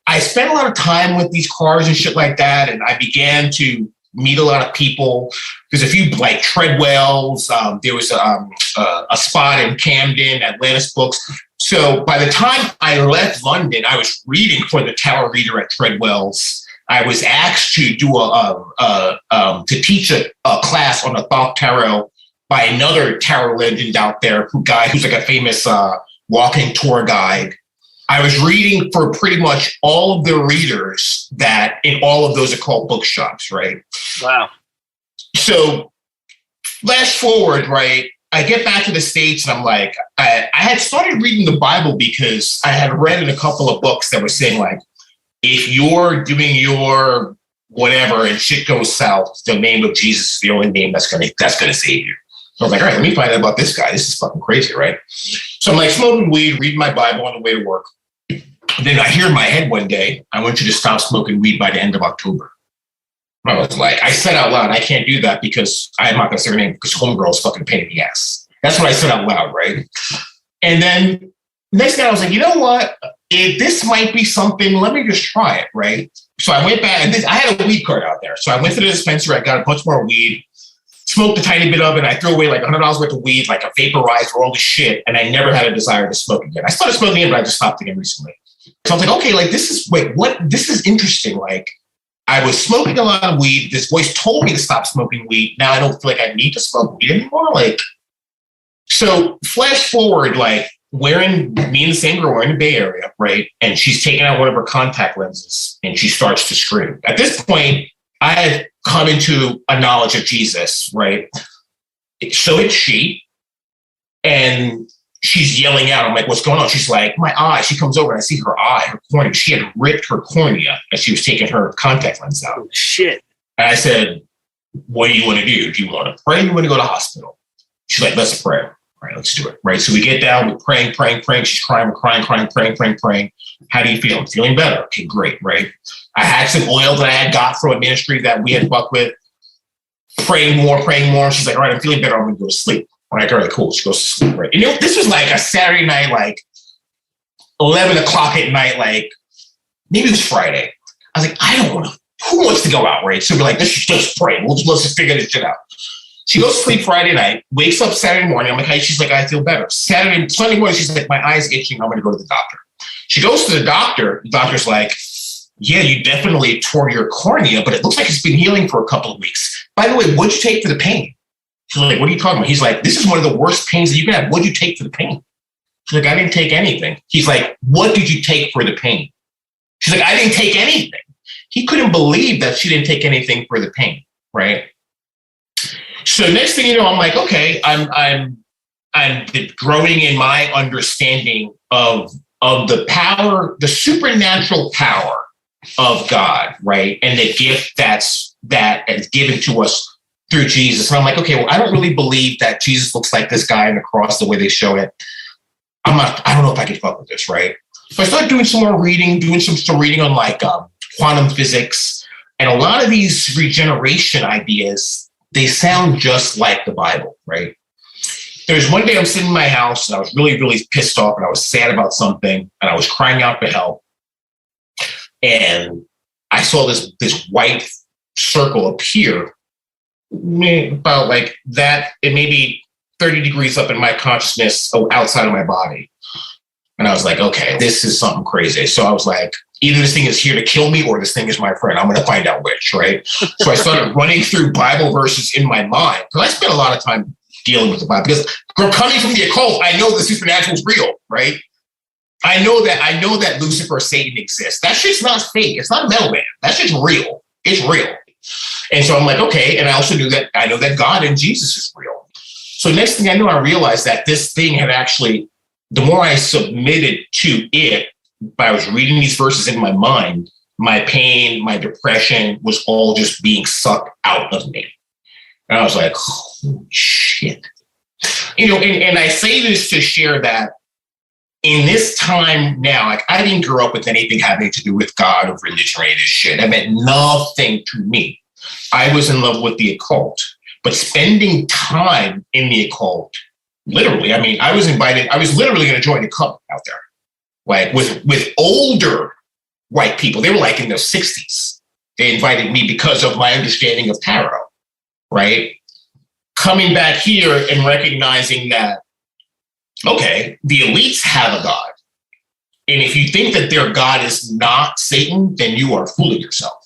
I spent a lot of time with these cards and shit like that. And I began to meet a lot of people. There's a few like Treadwells. There was a spot in Camden, Atlantis Books. So by the time I left London, I was reading for the tarot reader at Treadwell's. I was asked to do to teach a class on the Thoth Tarot by another tarot legend out there, who's like a famous walking tour guide. I was reading for pretty much all of the readers that in all of those occult bookshops, right? Wow. So flash forward, right? I get back to the States, and I'm like, I had started reading the Bible because I had read in a couple of books that were saying, like, if you're doing your whatever and shit goes south, the name of Jesus is the only name that's gonna save you. So I was like, all right, let me find out about this guy. This is fucking crazy, right? So I'm like smoking weed, reading my Bible on the way to work. Then I hear in my head one day, I want you to stop smoking weed by the end of October. I was like, I said out loud, I can't do that because I'm not going to say her name because homegirl's fucking pain in the ass. That's what I said out loud, right? And then next thing I was like, you know what? This might be something, let me just try it, right? So I went back, and I had a weed card out there. So I went to the dispensary, I got a bunch more weed, smoked a tiny bit of it, and I threw away like $100 worth of weed, like a vaporizer, all this shit, and I never had a desire to smoke again. I started smoking again, but I just stopped again recently. So I was like, okay, like this is interesting. Like, I was smoking a lot of weed. This voice told me to stop smoking weed. Now I don't feel like I need to smoke weed anymore. Like, so flash forward, like me and the same girl are in the Bay Area, right? And she's taking out one of her contact lenses and she starts to scream. At this point, I had come into a knowledge of Jesus, right? So it's she. And she's yelling out. I'm like, what's going on? She's like, my eye. She comes over and I see her eye, her cornea. She had ripped her cornea as she was taking her contact lens out. Oh, shit. And I said, what do you want to do? Do you want to pray? Or do you want to go to the hospital? She's like, let's pray. All right, let's do it. Right. So we get down, we're praying. She's crying, we're crying, praying. How do you feel? I'm feeling better. Okay, great. Right. I had some oil that I had got from a ministry that we had fucked with. Praying more. She's like, all right, I'm feeling better. I'm going to go to sleep. I'm like, all right, cool. She goes to sleep, right? And this was like a Saturday night, like 11 o'clock at night, like maybe it was Friday. I was like, I don't want to, who wants to go out, right? So we're like, let's just pray. Let's just figure this shit out. She goes to sleep Friday night, wakes up Saturday morning. I'm like, hey, she's like, I feel better. Sunday morning, she's like, my eye's itching. I'm going to go to the doctor. She goes to the doctor. The doctor's like, yeah, you definitely tore your cornea, but it looks like it's been healing for a couple of weeks. By the way, what'd you take for the pain? She's like, what are you talking about? He's like, this is one of the worst pains that you can have. What'd you take for the pain? She's like, I didn't take anything. He's like, what did you take for the pain? She's like, I didn't take anything. He couldn't believe that she didn't take anything for the pain, right? So next thing you know, I'm like, okay, I'm growing in my understanding of the power, the supernatural power of God, right? And the gift that is given to us through Jesus. And I'm like, okay, well, I don't really believe that Jesus looks like this guy on the cross the way they show it. I don't know if I can fuck with this, right? So I started doing some more reading, doing some reading on like quantum physics. And a lot of these regeneration ideas, they sound just like the Bible, right? There's one day I'm sitting in my house and I was really, really pissed off and I was sad about something and I was crying out for help. And I saw this white circle appear about like that, it may be 30 degrees up in my consciousness outside of my body. And I was like, okay, this is something crazy. So I was like, either this thing is here to kill me or this thing is my friend. I'm going to find out which, right? So I started running through Bible verses in my mind because I spent a lot of time dealing with the Bible because coming from the occult, I know the supernatural is real, right? I know that Lucifer, Satan exists. That shit's not fake. It's not a metal man. That shit's real. It's real. And so I'm like, okay. And I also I know that God and Jesus is real. So next thing I knew, I realized that this thing had actually, the more I submitted to it, I was reading these verses in my mind, my pain, my depression was all just being sucked out of me. And I was like, holy shit. And I say this to share that in this time now, like I didn't grow up with anything having to do with God or religion or any of this shit. That meant nothing to me. I was in love with the occult, but spending time in the occult, literally, I mean, I was literally going to join a club out there, like with older white people. They were like in their 60s. They invited me because of my understanding of tarot, right? Coming back here and recognizing that, okay, the elites have a God. And if you think that their God is not Satan, then you are fooling yourself.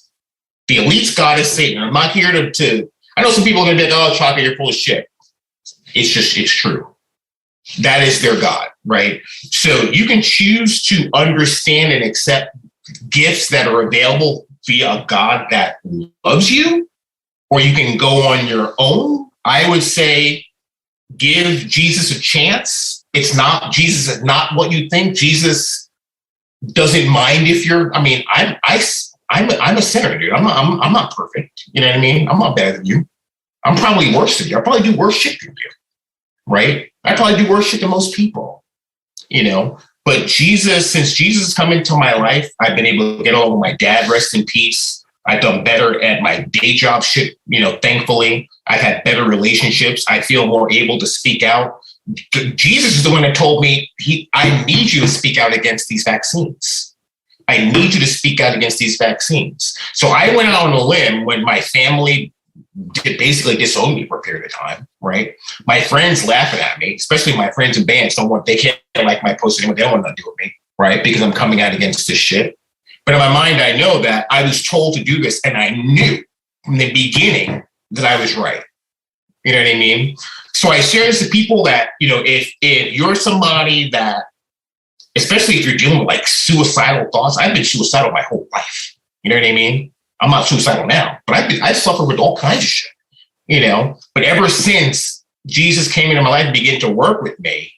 The elite's God is Satan. I'm not here to I know some people are going to be like, oh, Chaka, you're full of shit. It's true. That is their God, right? So you can choose to understand and accept gifts that are available via a God that loves you, or you can go on your own. I would say give Jesus a chance. Jesus is not what you think. Jesus doesn't mind if you're, I mean, I'm a sinner, dude. I'm not perfect. You know what I mean? I'm not better than you. I'm probably worse than you. I probably do worse shit than you, right? I probably do worse shit than most people, But since Jesus has come into my life, I've been able to get along with my dad, rest in peace. I've done better at my day job shit, thankfully. I've had better relationships. I feel more able to speak out. Jesus is the one that told me, I need you to speak out against these vaccines. I need you to speak out against these vaccines. So I went out on a limb when my family basically disowned me for a period of time, right? My friends laughing at me, especially my friends in bands, they can't like my post anymore. They don't want to do with me, right? Because I'm coming out against this shit. But in my mind, I know that I was told to do this and I knew from the beginning that I was right. You know what I mean? So I share this to people that, if you're somebody that, especially if you're dealing with like suicidal thoughts, I've been suicidal my whole life. You know what I mean? I'm not suicidal now, but I suffer with all kinds of shit, But ever since Jesus came into my life and began to work with me,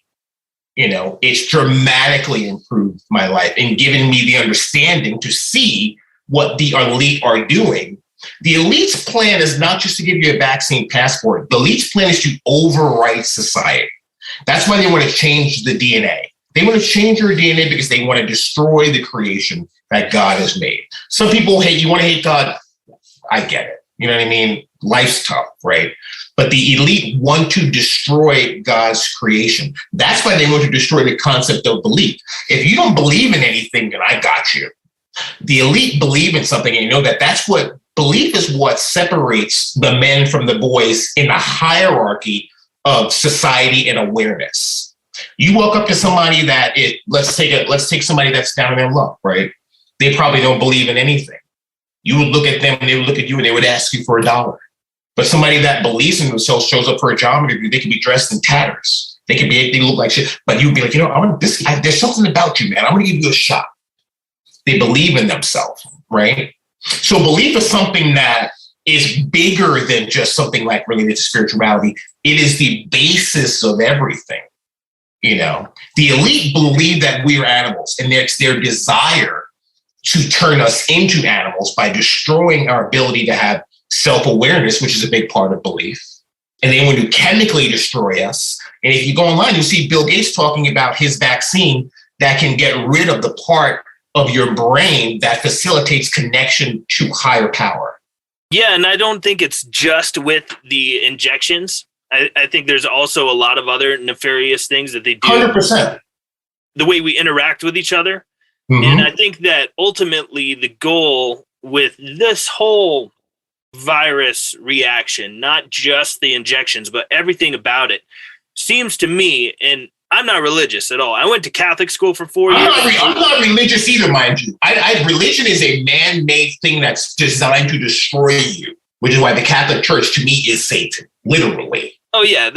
it's dramatically improved my life and given me the understanding to see what the elite are doing. The elite's plan is not just to give you a vaccine passport. The elite's plan is to overwrite society. That's why they want to change the DNA. They want to change your DNA because they want to destroy the creation that God has made. Some people hate, you want to hate God? I get it. You know what I mean? Life's tough, right? But the elite want to destroy God's creation. That's why they want to destroy the concept of belief. If you don't believe in anything, then I got you. The elite believe in something, and belief is what separates the men from the boys in the hierarchy of society and awareness. You walk up to somebody let's take somebody that's down in their luck, right? they probably don't believe in anything. You would look at them and they would look at you and they would ask you for $1. But somebody that believes in themselves shows up for a job interview, they can be dressed in tatters. They look like shit. But you'd be like, there's something about you, man. I'm going to give you a shot. They believe in themselves, right? So belief is something that is bigger than just something like related to spirituality. It is the basis of everything. The elite believe that we're animals, and it's their desire to turn us into animals by destroying our ability to have self-awareness, which is a big part of belief. And they want to chemically destroy us. And if you go online, you'll see Bill Gates talking about his vaccine that can get rid of the part of your brain that facilitates connection to higher power. Yeah, and I don't think it's just with the injections. I think there's also a lot of other nefarious things that they do. 100%. The way we interact with each other. Mm-hmm. And I think that ultimately the goal with this whole virus reaction, not just the injections, but everything about it, seems to me, and I'm not religious at all. I went to Catholic school for 4 years. I'm not religious either, mind you. Religion is a man-made thing that's designed to destroy you, which is why the Catholic Church, to me, is Satan, literally. Oh, yeah.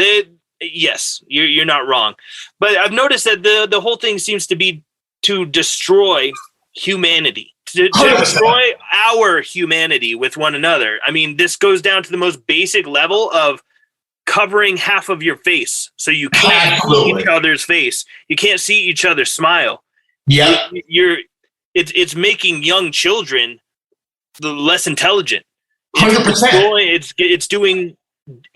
Yes, you're not wrong. But I've noticed that the whole thing seems to be to destroy humanity, to destroy our humanity with one another. I mean, this goes down to the most basic level of covering half of your face so you can't see each other's face. You can't see each other smile. Yeah. It's making young children less intelligent. 100%. It's doing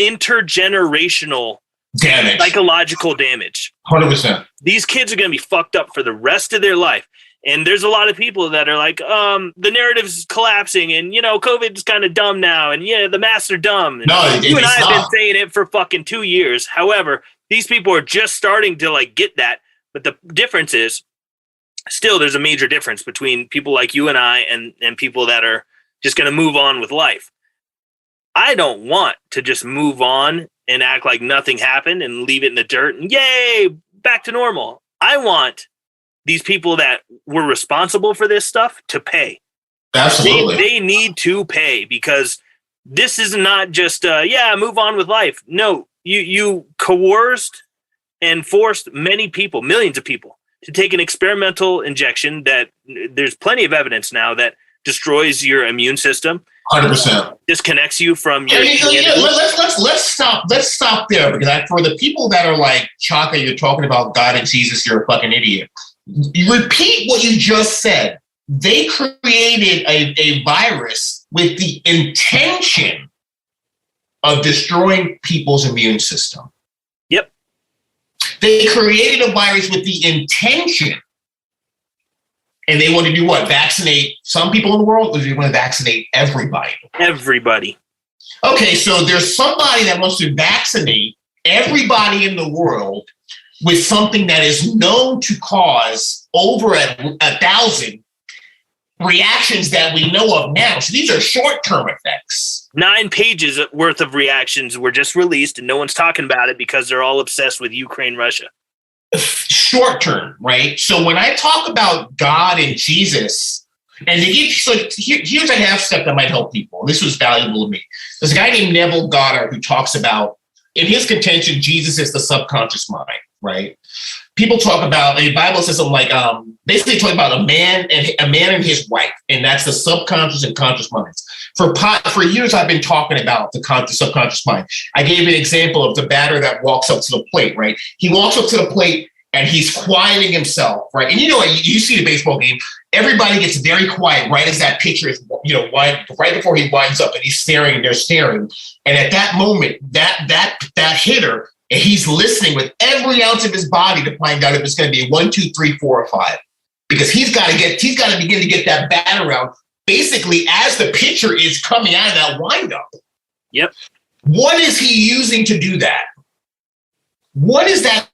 intergenerational damage, psychological damage. 100%. These kids are going to be fucked up for the rest of their life. And there's a lot of people that are like, the narrative's collapsing, and COVID's kind of dumb now, and the masks are dumb. And you and I have been saying it for fucking 2 years. However, these people are just starting to get that. But the difference is, still, there's a major difference between people like you and I and people that are just going to move on with life. I don't want to just move on and act like nothing happened and leave it in the dirt and yay, back to normal. I want these people that were responsible for this stuff to pay. Absolutely. They need to pay, because this is not just, move on with life. No, you coerced and forced many people, millions of people, to take an experimental injection that there's plenty of evidence now that destroys your immune system. 100%. Disconnects you from your. Let's stop there, because for the people that are like, Chaka, you're talking about God and Jesus, you're a fucking idiot. You repeat what you just said. They created a virus with the intention of destroying people's immune system. Yep. They created a virus with the intention. And they want to do what? Vaccinate some people in the world, or do they want to vaccinate everybody? Everybody. Okay, so there's somebody that wants to vaccinate everybody in the world with something that is known to cause over 1,000 reactions that we know of now. So these are short-term effects. 9 pages worth of reactions were just released, and no one's talking about it because they're all obsessed with Ukraine, Russia. Short term, right? So when I talk about God and Jesus, and here's a half step that might help people. This was valuable to me. There's a guy named Neville Goddard who talks about, in his contention, Jesus is the subconscious mind, right? People talk about, the Bible says something like, basically talking about a man and his wife, and that's the subconscious and conscious minds. For years, I've been talking about the subconscious mind. I gave an example of the batter that walks up to the plate, right? He walks up to the plate and he's quieting himself, right? And you see the baseball game, everybody gets very quiet right as that pitcher is, right before he winds up, and he's staring and they're staring. And at that moment, that hitter, and he's listening with every ounce of his body to find out if it's going to be a 1, 2, 3, 4, or 5, because he's got to begin to get that bat around basically as the pitcher is coming out of that windup. Yep. What is he using to do that? What is that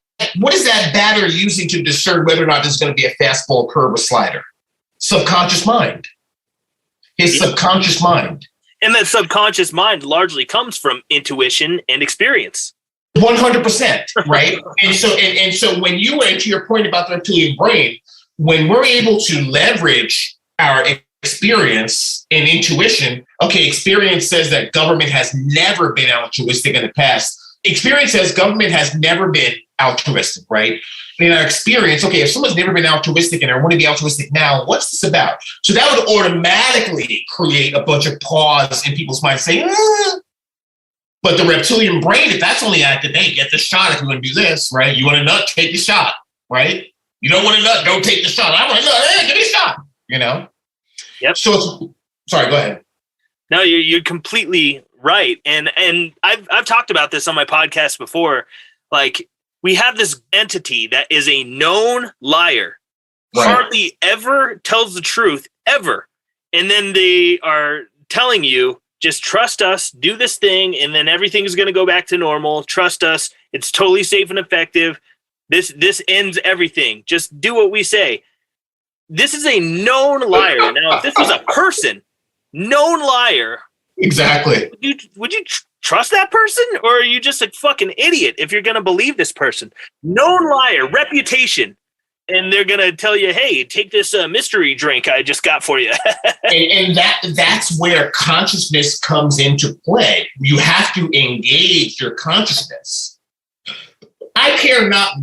batter using to discern whether or not this is going to be a fastball, curve, or slider? Subconscious mind. His subconscious mind. And that subconscious mind largely comes from intuition and experience. 100%, right? and so when you went to your point about the reptilian brain, when we're able to leverage our experience and intuition. Okay, experience says that government has never been altruistic in the past. Experience says government has never been altruistic, right? In our experience, okay, if someone's never been altruistic and they want to be altruistic now, what's this about? So that would automatically create a bunch of pause in people's minds saying, But the reptilian brain, if that's only active, hey, get the shot if you want to do this, right? You want a nut, take the shot, right? You don't want a nut, don't take the shot. I want a nut, hey, give me a shot, you know? Yep. So, sorry, go ahead. No, you're completely right. And I've talked about this on my podcast before. Like, we have this entity that is a known liar, right. Hardly ever tells the truth, ever. And then they are telling you, just trust us, do this thing, and then everything's going to go back to normal. Trust us. It's totally safe and effective. This ends everything. Just do what we say. This is a known liar. Now, if this was a person, known liar. Exactly. Would you trust that person? Or are you just a fucking idiot if you're going to believe this person? Known liar, reputation. And they're going to tell you, hey, take this mystery drink I just got for you. and that's where consciousness comes into play. You have to engage your consciousness. I care not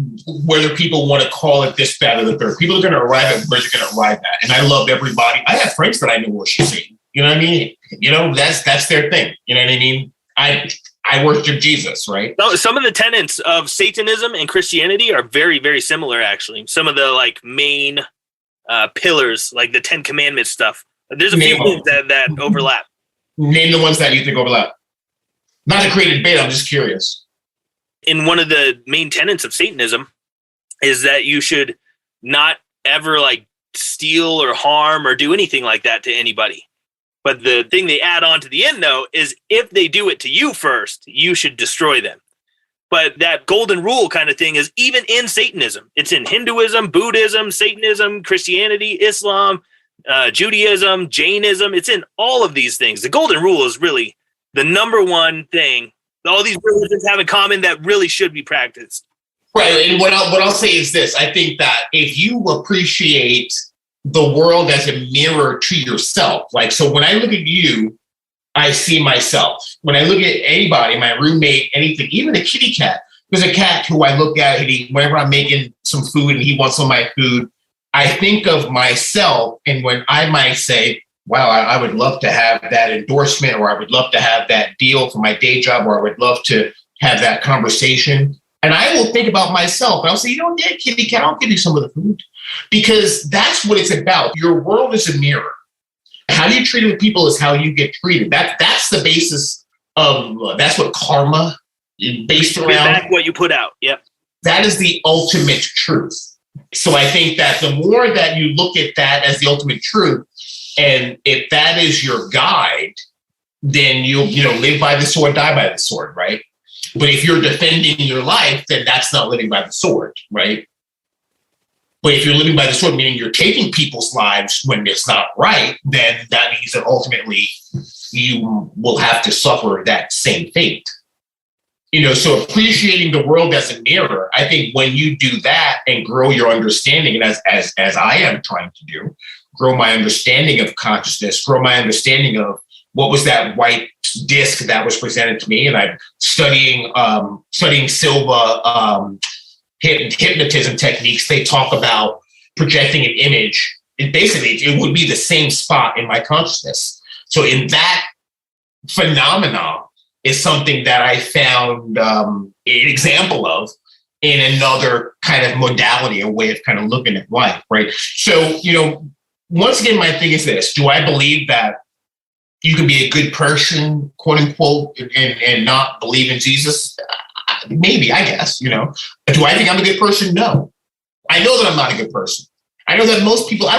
whether people want to call it this, that, or the third. People are going to arrive at where they're going to arrive at. And I love everybody. I have friends that I know worship Satan. You know what I mean? You know, that's their thing. You know what I mean? I worship Jesus, right? Some of the tenets of Satanism and Christianity are very, very similar, actually. Some of the like main pillars, like the 10 Commandments stuff. There's a few things that overlap. Name the ones that you think overlap. Not to create a debate, I'm just curious. In one of the main tenets of Satanism is that you should not ever like steal or harm or do anything like that to anybody. But the thing they add on to the end, though, is if they do it to you first, you should destroy them. But that golden rule kind of thing is even in Satanism. It's in Hinduism, Buddhism, Satanism, Christianity, Islam, Judaism, Jainism. It's in all of these things. The golden rule is really the number one thing all these religions have in common that really should be practiced. Right. And what I'll say is this. I think that if you appreciate the world as a mirror to yourself. Like, so when I look at you, I see myself. When I look at anybody, my roommate, anything, even a kitty cat, there's a cat who I look at, and whenever I'm making some food and he wants some of my food, I think of myself. And when I might say, wow, I would love to have that endorsement, or I would love to have that deal for my day job, or I would love to have that conversation. And I will think about myself. And I'll say, yeah, kitty cat, I'll give you some of the food. Because that's what it's about. Your world is a mirror. How you treat with people is how you get treated. That's the basis of, that's what karma is based around. Back what you put out. Yep. That is the ultimate truth. So I think that the more that you look at that as the ultimate truth, and if that is your guide, then you'll live by the sword, die by the sword, right? But if you're defending your life, then that's not living by the sword, right? But if you're living by the sword, meaning you're taking people's lives when it's not right, then that means that ultimately you will have to suffer that same fate. So appreciating the world as a mirror, I think when you do that and grow your understanding, and as I am trying to do, grow my understanding of consciousness, grow my understanding of what was that white disc that was presented to me, and I'm studying Silva hypnotism techniques. They talk about projecting an image. It would be the same spot in my consciousness. So in that phenomenon is something that I found an example of in another kind of modality, a way of kind of looking at life, right? So, once again, my thing is this. Do I believe that you can be a good person, quote unquote, and not believe in Jesus? Maybe, I guess, Do I think I'm a good person? No. I know that I'm not a good person. I know that most people,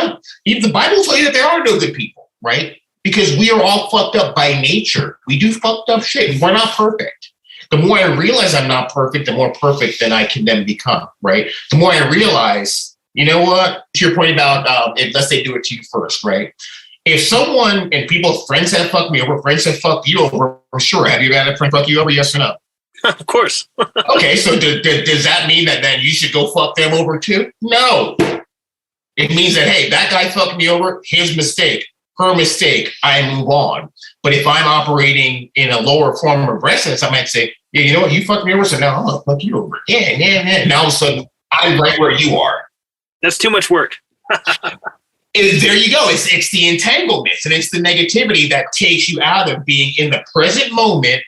even the Bible tells you that there are no good people, right? Because we are all fucked up by nature. We do fucked up shit. We're not perfect. The more I realize I'm not perfect, the more perfect then I can then become, right? The more I realize, you know what? To your point about unless they do it to you first, right? If someone and friends have fucked me over, friends have fucked you over, for sure. Have you had a friend fuck you over? Yes or no? Of course. Okay, so does that mean that then you should go fuck them over too? No. It means that, hey, that guy fucked me over, his mistake, her mistake, I move on. But if I'm operating in a lower form of resonance, I might say, yeah, you know what, you fucked me over, so now I'm gonna fuck you over. Yeah. Now all of a sudden, I'm right where you are. That's too much work. There you go. It's the entanglements and it's the negativity that takes you out of being in the present moment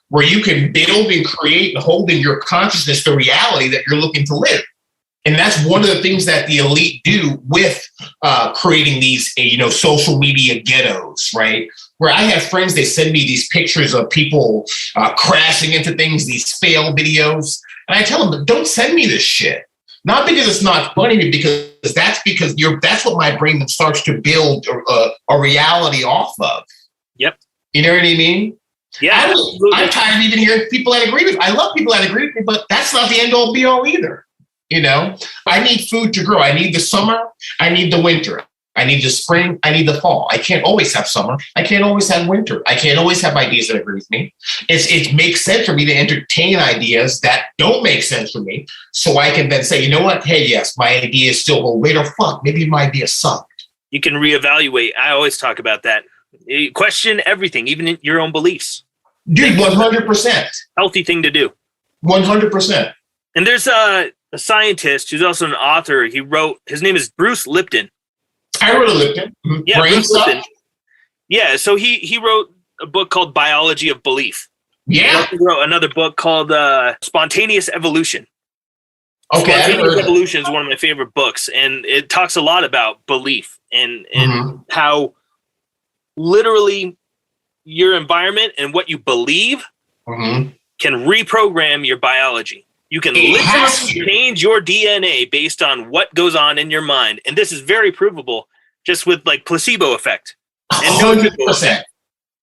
where you can build and create and hold in your consciousness the reality that you're looking to live. And that's one of the things that the elite do with creating these, social media ghettos, right? Where I have friends, they send me these pictures of people crashing into things, these fail videos. And I tell them, don't send me this shit. Not because it's not funny, but because that's what my brain starts to build a reality off of. Yep. You know what I mean? Yeah. I'm tired of even hearing people that agree with me. I love people that agree with me, but that's not the end all be all either. I need food to grow. I need the summer. I need the winter. I need the spring. I need the fall. I can't always have summer. I can't always have winter. I can't always have ideas that agree with me. It makes sense for me to entertain ideas that don't make sense for me. So I can then say, you know what? Hey, yes, my idea is still, well, wait or fuck. Maybe my idea sucked. You can reevaluate. I always talk about that. You question everything, even your own beliefs. Dude, 100%. Healthy thing to do. 100%. And there's a scientist who's also an author. His name is Bruce Lipton. I wrote a Lipton. Yeah, Bruce Lipton. Yeah, so he wrote a book called Biology of Belief. Yeah. He wrote another book called Spontaneous Evolution. Okay. Spontaneous Evolution is one of my favorite books, and it talks a lot about belief and how literally your environment and what you believe can reprogram your biology. You can literally change your DNA based on what goes on in your mind. And this is very provable just with like placebo effect. And 100%.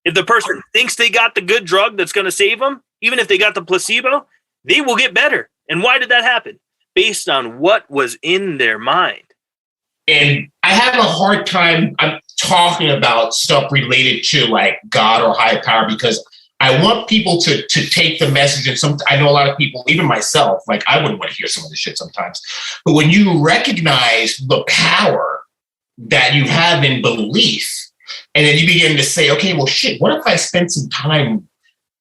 If the person thinks they got the good drug that's going to save them, even if they got the placebo, they will get better. And why did that happen? Based on what was in their mind. And I have a hard time talking about stuff related to like God or higher power because I want people to take the message, and I know a lot of people, even myself, like I wouldn't want to hear some of this shit sometimes. But when you recognize the power that you have in belief, and then you begin to say, okay, well, shit, what if I spend some time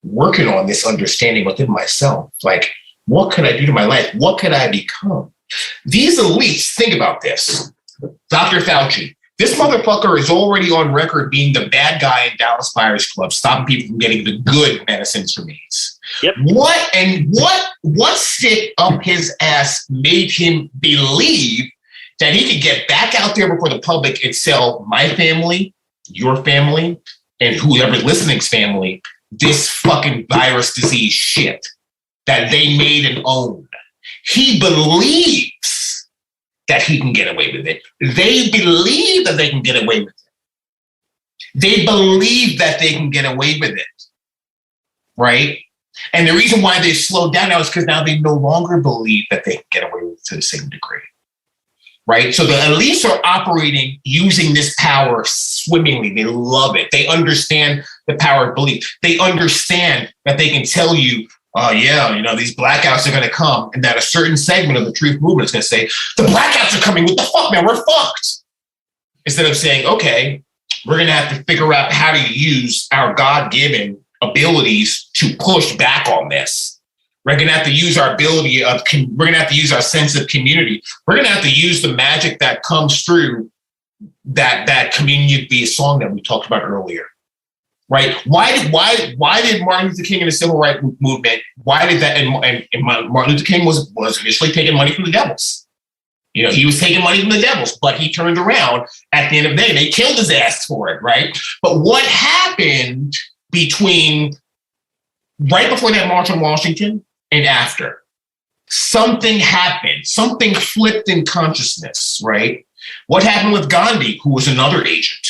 working on this understanding within myself? Like, what could I do to my life? What could I become? These elites, think about this. Dr. Fauci. This motherfucker is already on record being the bad guy in Dallas Buyers Club, stopping people from getting the good medicines for AIDS. Yep. What stick up his ass made him believe that he could get back out there before the public and sell my family, your family, and whoever's listening's family this fucking virus disease shit that they made and owned? He believes that he can get away with it. They believe that they can get away with it. They believe that they can get away with it, right? And the reason why they slowed down now is because now they no longer believe that they can get away with it to the same degree, right? So the elites are operating using this power swimmingly. They love it. They understand the power of belief. They understand that they can tell you, these blackouts are going to come, and that a certain segment of the truth movement is going to say, the blackouts are coming. What the fuck, man? We're fucked. Instead of saying, okay, we're going to have to figure out how to use our God-given abilities to push back on this. We're going to have to use our we're going to have to use our sense of community. We're going to have to use the magic that comes through that community-based song that we talked about earlier. Right? Why did Martin Luther King and the Civil Rights Movement? Why did that? And Martin Luther King was initially taking money from the devils. He was taking money from the devils, but he turned around at the end of the day. They killed his ass for it, right? But what happened between right before that march on Washington and after? Something happened. Something flipped in consciousness, right? What happened with Gandhi, who was another agent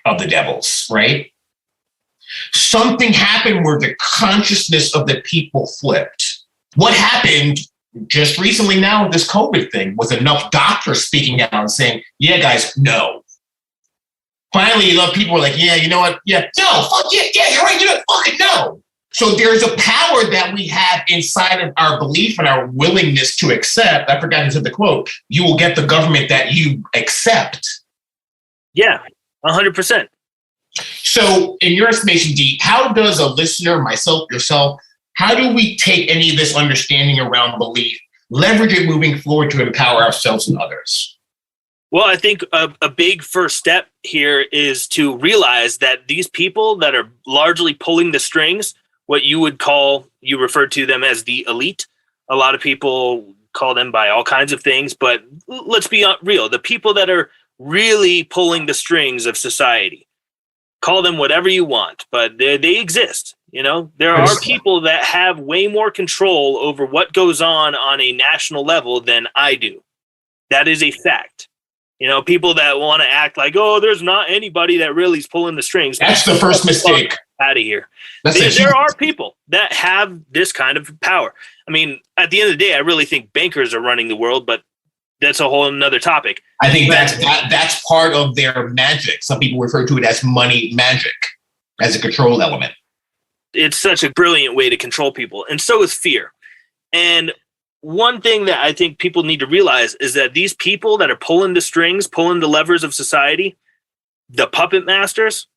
of the devils, right? Something happened where the consciousness of the people flipped. What happened just recently now with this COVID thing was enough doctors speaking out and saying, yeah, guys, no. Finally, people were like, yeah, you know what? Yeah, no, fuck yeah, you're right, you know, fucking no. So there's a power that we have inside of our belief and our willingness to accept. I forgot who said the quote. You will get the government that you accept. Yeah, 100%. So in your estimation, D, how does a listener, myself, yourself, how do we take any of this understanding around belief, leverage it moving forward to empower ourselves and others? Well, I think a big first step here is to realize that these people that are largely pulling the strings, what you referred to them as the elite. A lot of people call them by all kinds of things, but let's be real. The people that are really pulling the strings of society, call them whatever you want, but they exist. There are people that have way more control over what goes on a national level than I do. That is a fact. People that want to act like, oh, there's not anybody that really is pulling the strings. That's the first mistake. Out of here. There are people that have this kind of power. I mean, at the end of the day, I really think bankers are running the world, but that's a whole another topic. I think that's part of their magic. Some people refer to it as money magic, as a control element. It's such a brilliant way to control people, and so is fear. And one thing that I think people need to realize is that these people that are pulling the strings, pulling the levers of society, the puppet masters,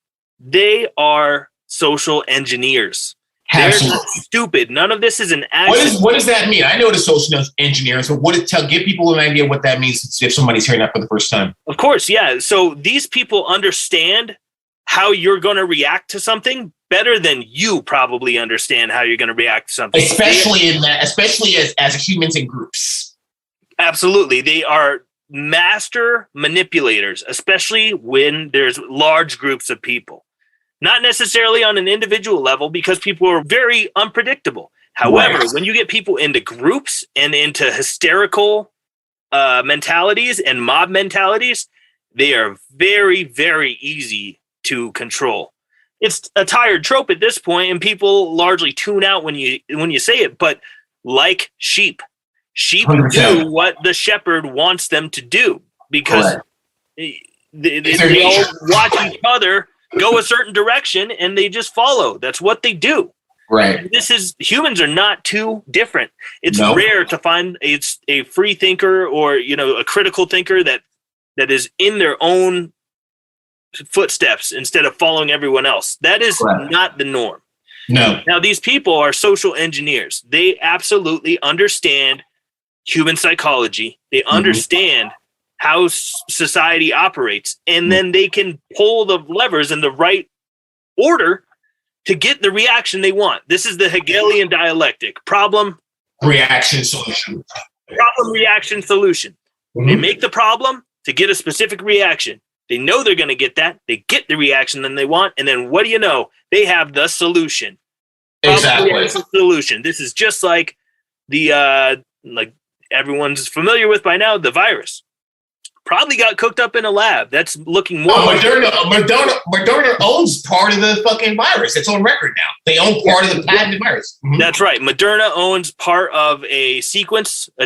they are social engineers. Absolutely. They're not stupid. None of this is an accident. What does that mean? I know the social engineers, but give people an idea what that means if somebody's hearing that for the first time. Of course, yeah. So these people understand how you're going to react to something better than you probably understand how you're going to react to something. Especially as humans in groups. Absolutely. They are master manipulators, especially when there's large groups of people. Not necessarily on an individual level, because people are very unpredictable. However, when you get people into groups and into hysterical mentalities and mob mentalities, they are very, very easy to control. It's a tired trope at this point, and people largely tune out when you say it. But like sheep 100%. Do what the shepherd wants them to do, because they all watch each other go a certain direction and they just follow. That's what they do. Right. Humans are not too different. It's rare to find a free thinker or, a critical thinker that is in their own footsteps instead of following everyone else. That is not the norm. No. Now, these people are social engineers. They absolutely understand human psychology. They understand how society operates, and then they can pull the levers in the right order to get the reaction they want. This is the Hegelian dialectic: problem, reaction, solution. Problem, reaction, solution. Mm-hmm. They make the problem to get a specific reaction. They know they're going to get that. They get the reaction that they want, and then what do you know? They have the solution. Exactly. Problem, solution. This is just like the like everyone's familiar with by now, the virus. Probably got cooked up in a lab. That's looking more. Moderna owns part of the fucking virus. It's on record now. They own part of the patented virus. Mm-hmm. That's right. Moderna owns part of a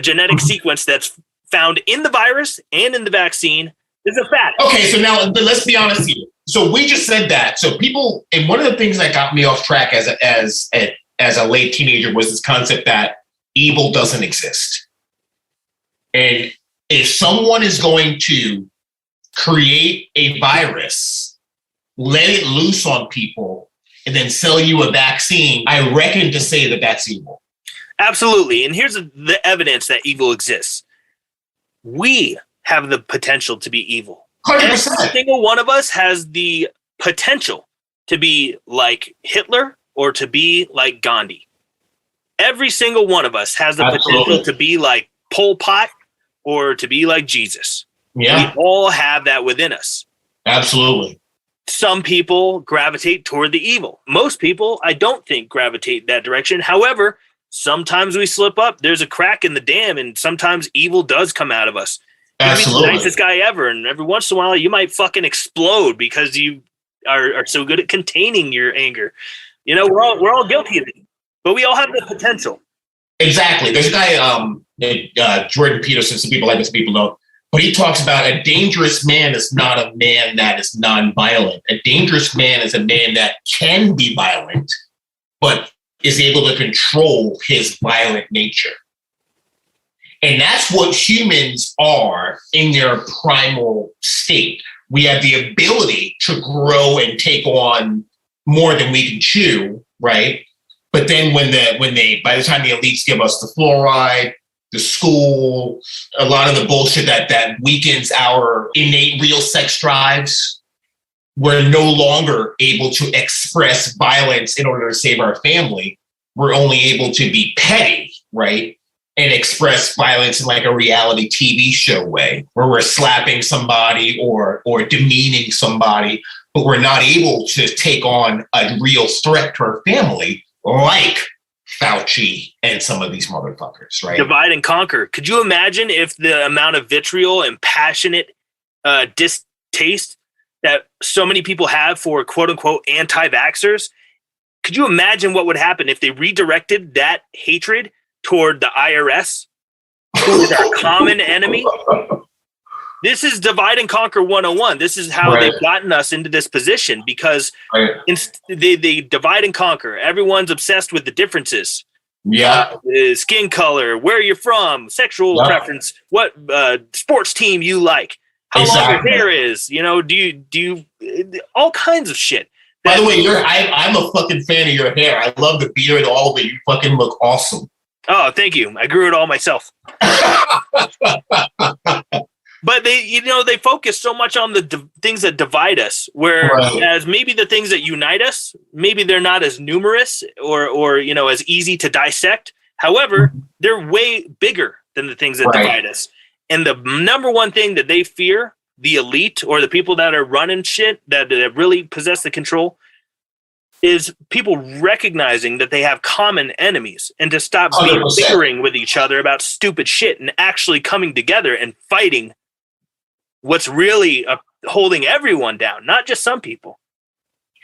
genetic sequence that's found in the virus and in the vaccine. It's a fact. Okay, so now let's be honest here. So we just said that. So people, and one of the things that got me off track as a late teenager was this concept that evil doesn't exist. And if someone is going to create a virus, let it loose on people, and then sell you a vaccine, I reckon to say that that's evil. Absolutely. And here's the evidence that evil exists. We have the potential to be evil. 100%. Every single one of us has the potential to be like Hitler or to be like Gandhi. Every single one of us has the potential to be like Pol Pot or to be like Jesus. Yeah. We all have that within us. Absolutely. Some people gravitate toward the evil. Most people, I don't think, gravitate that direction. However, sometimes we slip up. There's a crack in the dam, and sometimes evil does come out of us. Absolutely. You'd be the nicest guy ever, and every once in a while, you might fucking explode because you are so good at containing your anger. We're all guilty of it, but we all have the potential. Exactly. There's a guy, Jordan Peterson, some people like this, people don't, but he talks about a dangerous man is not a man that is non-violent. A dangerous man is a man that can be violent, but is able to control his violent nature. And that's what humans are in their primal state. We have the ability to grow and take on more than we can chew, right? But then by the time the elites give us the fluoride, the school, a lot of the bullshit that weakens our innate real sex drives, we're no longer able to express violence in order to save our family. We're only able to be petty, right? And express violence in like a reality TV show way, where we're slapping somebody or demeaning somebody, but we're not able to take on a real threat to our family like Fauci and some of these motherfuckers, right? Divide and conquer. Could you imagine if the amount of vitriol and passionate distaste that so many people have for quote unquote anti-vaxxers? Could you imagine what would happen if they redirected that hatred toward the IRS, who is our common enemy? This is divide and conquer 101. This is how they've gotten us into this position, because they divide and conquer. Everyone's obsessed with the differences. Yeah. Skin color, where you're from, sexual preference, what sports team you like, how long your hair is, do you all kinds of shit. By the way, I'm a fucking fan of your hair. I love the beard, all of it. You fucking look awesome. Oh, thank you. I grew it all myself. But they focus so much on the things that divide us, whereas maybe the things that unite us, maybe they're not as numerous or as easy to dissect. However, they're way bigger than the things that divide us. And the number one thing that they fear, the elite or the people that are running shit, that really possess the control, is people recognizing that they have common enemies and to stop being bickering with each other about stupid shit and actually coming together and fighting what's really holding everyone down, not just some people.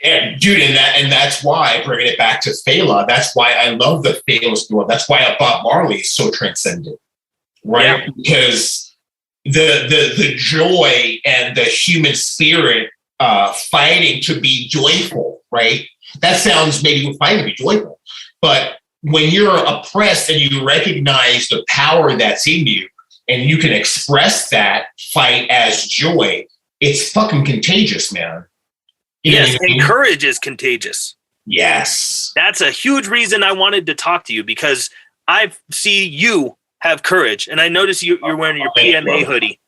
And dude, and that's why, bringing it back to Fela, that's why I love the Fela story. That's why Bob Marley is so transcendent, right? Yeah. Because the joy and the human spirit fighting to be joyful, right? That sounds maybe fighting to be joyful, but when you're oppressed and you recognize the power that's in you, and you can express that fight as joy, it's fucking contagious, man. Yes, and courage is contagious. Yes. That's a huge reason I wanted to talk to you, because I see you have courage. And I notice you're wearing your PMA hoodie.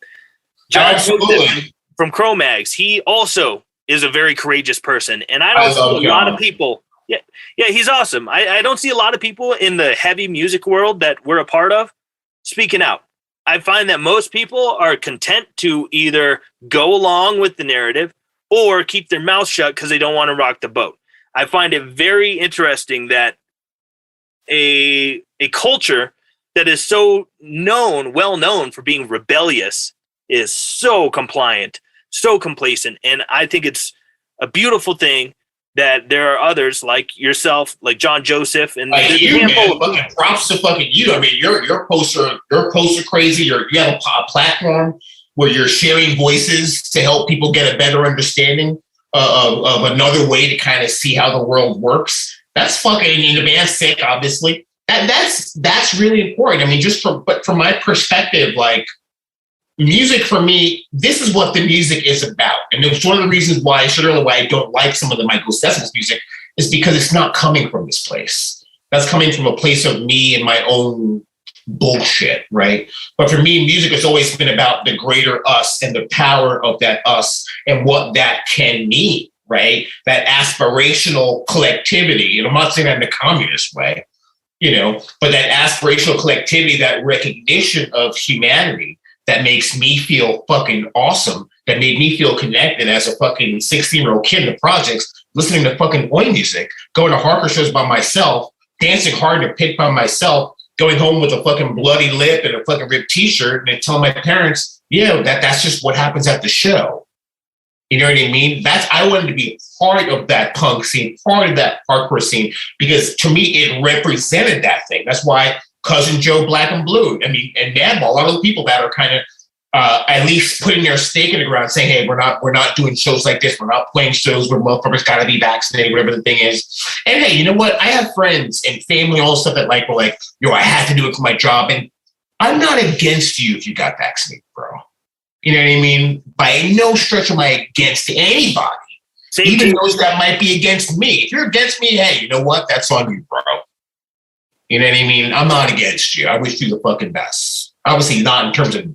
John Joseph from Cro-Mags, he also is a very courageous person. And I don't see a lot of people. Yeah, he's awesome. I don't see a lot of people in the heavy music world that we're a part of speaking out. I find that most people are content to either go along with the narrative or keep their mouth shut because they don't want to rock the boat. I find it very interesting that a culture that is so well known for being rebellious is so compliant, so complacent. And I think it's a beautiful thing that there are others like yourself, like John Joseph, and like you, man, fucking props to fucking you. I mean, you're poster crazy. You have a platform where you're sharing voices to help people get a better understanding of another way to kind of see how the world works. That's fucking, in the band's sake, obviously. That's really important. I mean, but from my perspective, like, music for me, this is what the music is about. And it's one of the reasons why I don't like some of the Ghost Decibels music is because it's not coming from this place. That's coming from a place of me and my own bullshit, right? But for me, music has always been about the greater us and the power of that us and what that can mean, right? That aspirational collectivity. And I'm not saying that in a communist way, but that aspirational collectivity, that recognition of humanity, that makes me feel fucking awesome, that made me feel connected as a fucking 16-year-old kid in the projects, listening to fucking oi music, going to hardcore shows by myself, dancing hard in a pit by myself, going home with a fucking bloody lip and a fucking ripped t-shirt, and telling my parents, that's just what happens at the show. You know what I mean? I wanted to be part of that punk scene, part of that hardcore scene, because to me, it represented that thing. That's why Cousin Joe, Black and Blue, and Madball, a lot of the people that are kind of at least putting their stake in the ground, saying, "Hey, we're not doing shows like this. We're not playing shows where motherfuckers got to be vaccinated, whatever the thing is." And hey, you know what? I have friends and family, all stuff that were like, "Yo, I had to do it for my job," and I'm not against you if you got vaccinated, bro. You know what I mean? By no stretch am I against anybody, even those that might be against me. If you're against me, hey, you know what? That's on you, bro. You know what I mean? I'm not against you. I wish you the fucking best. Obviously, not in terms of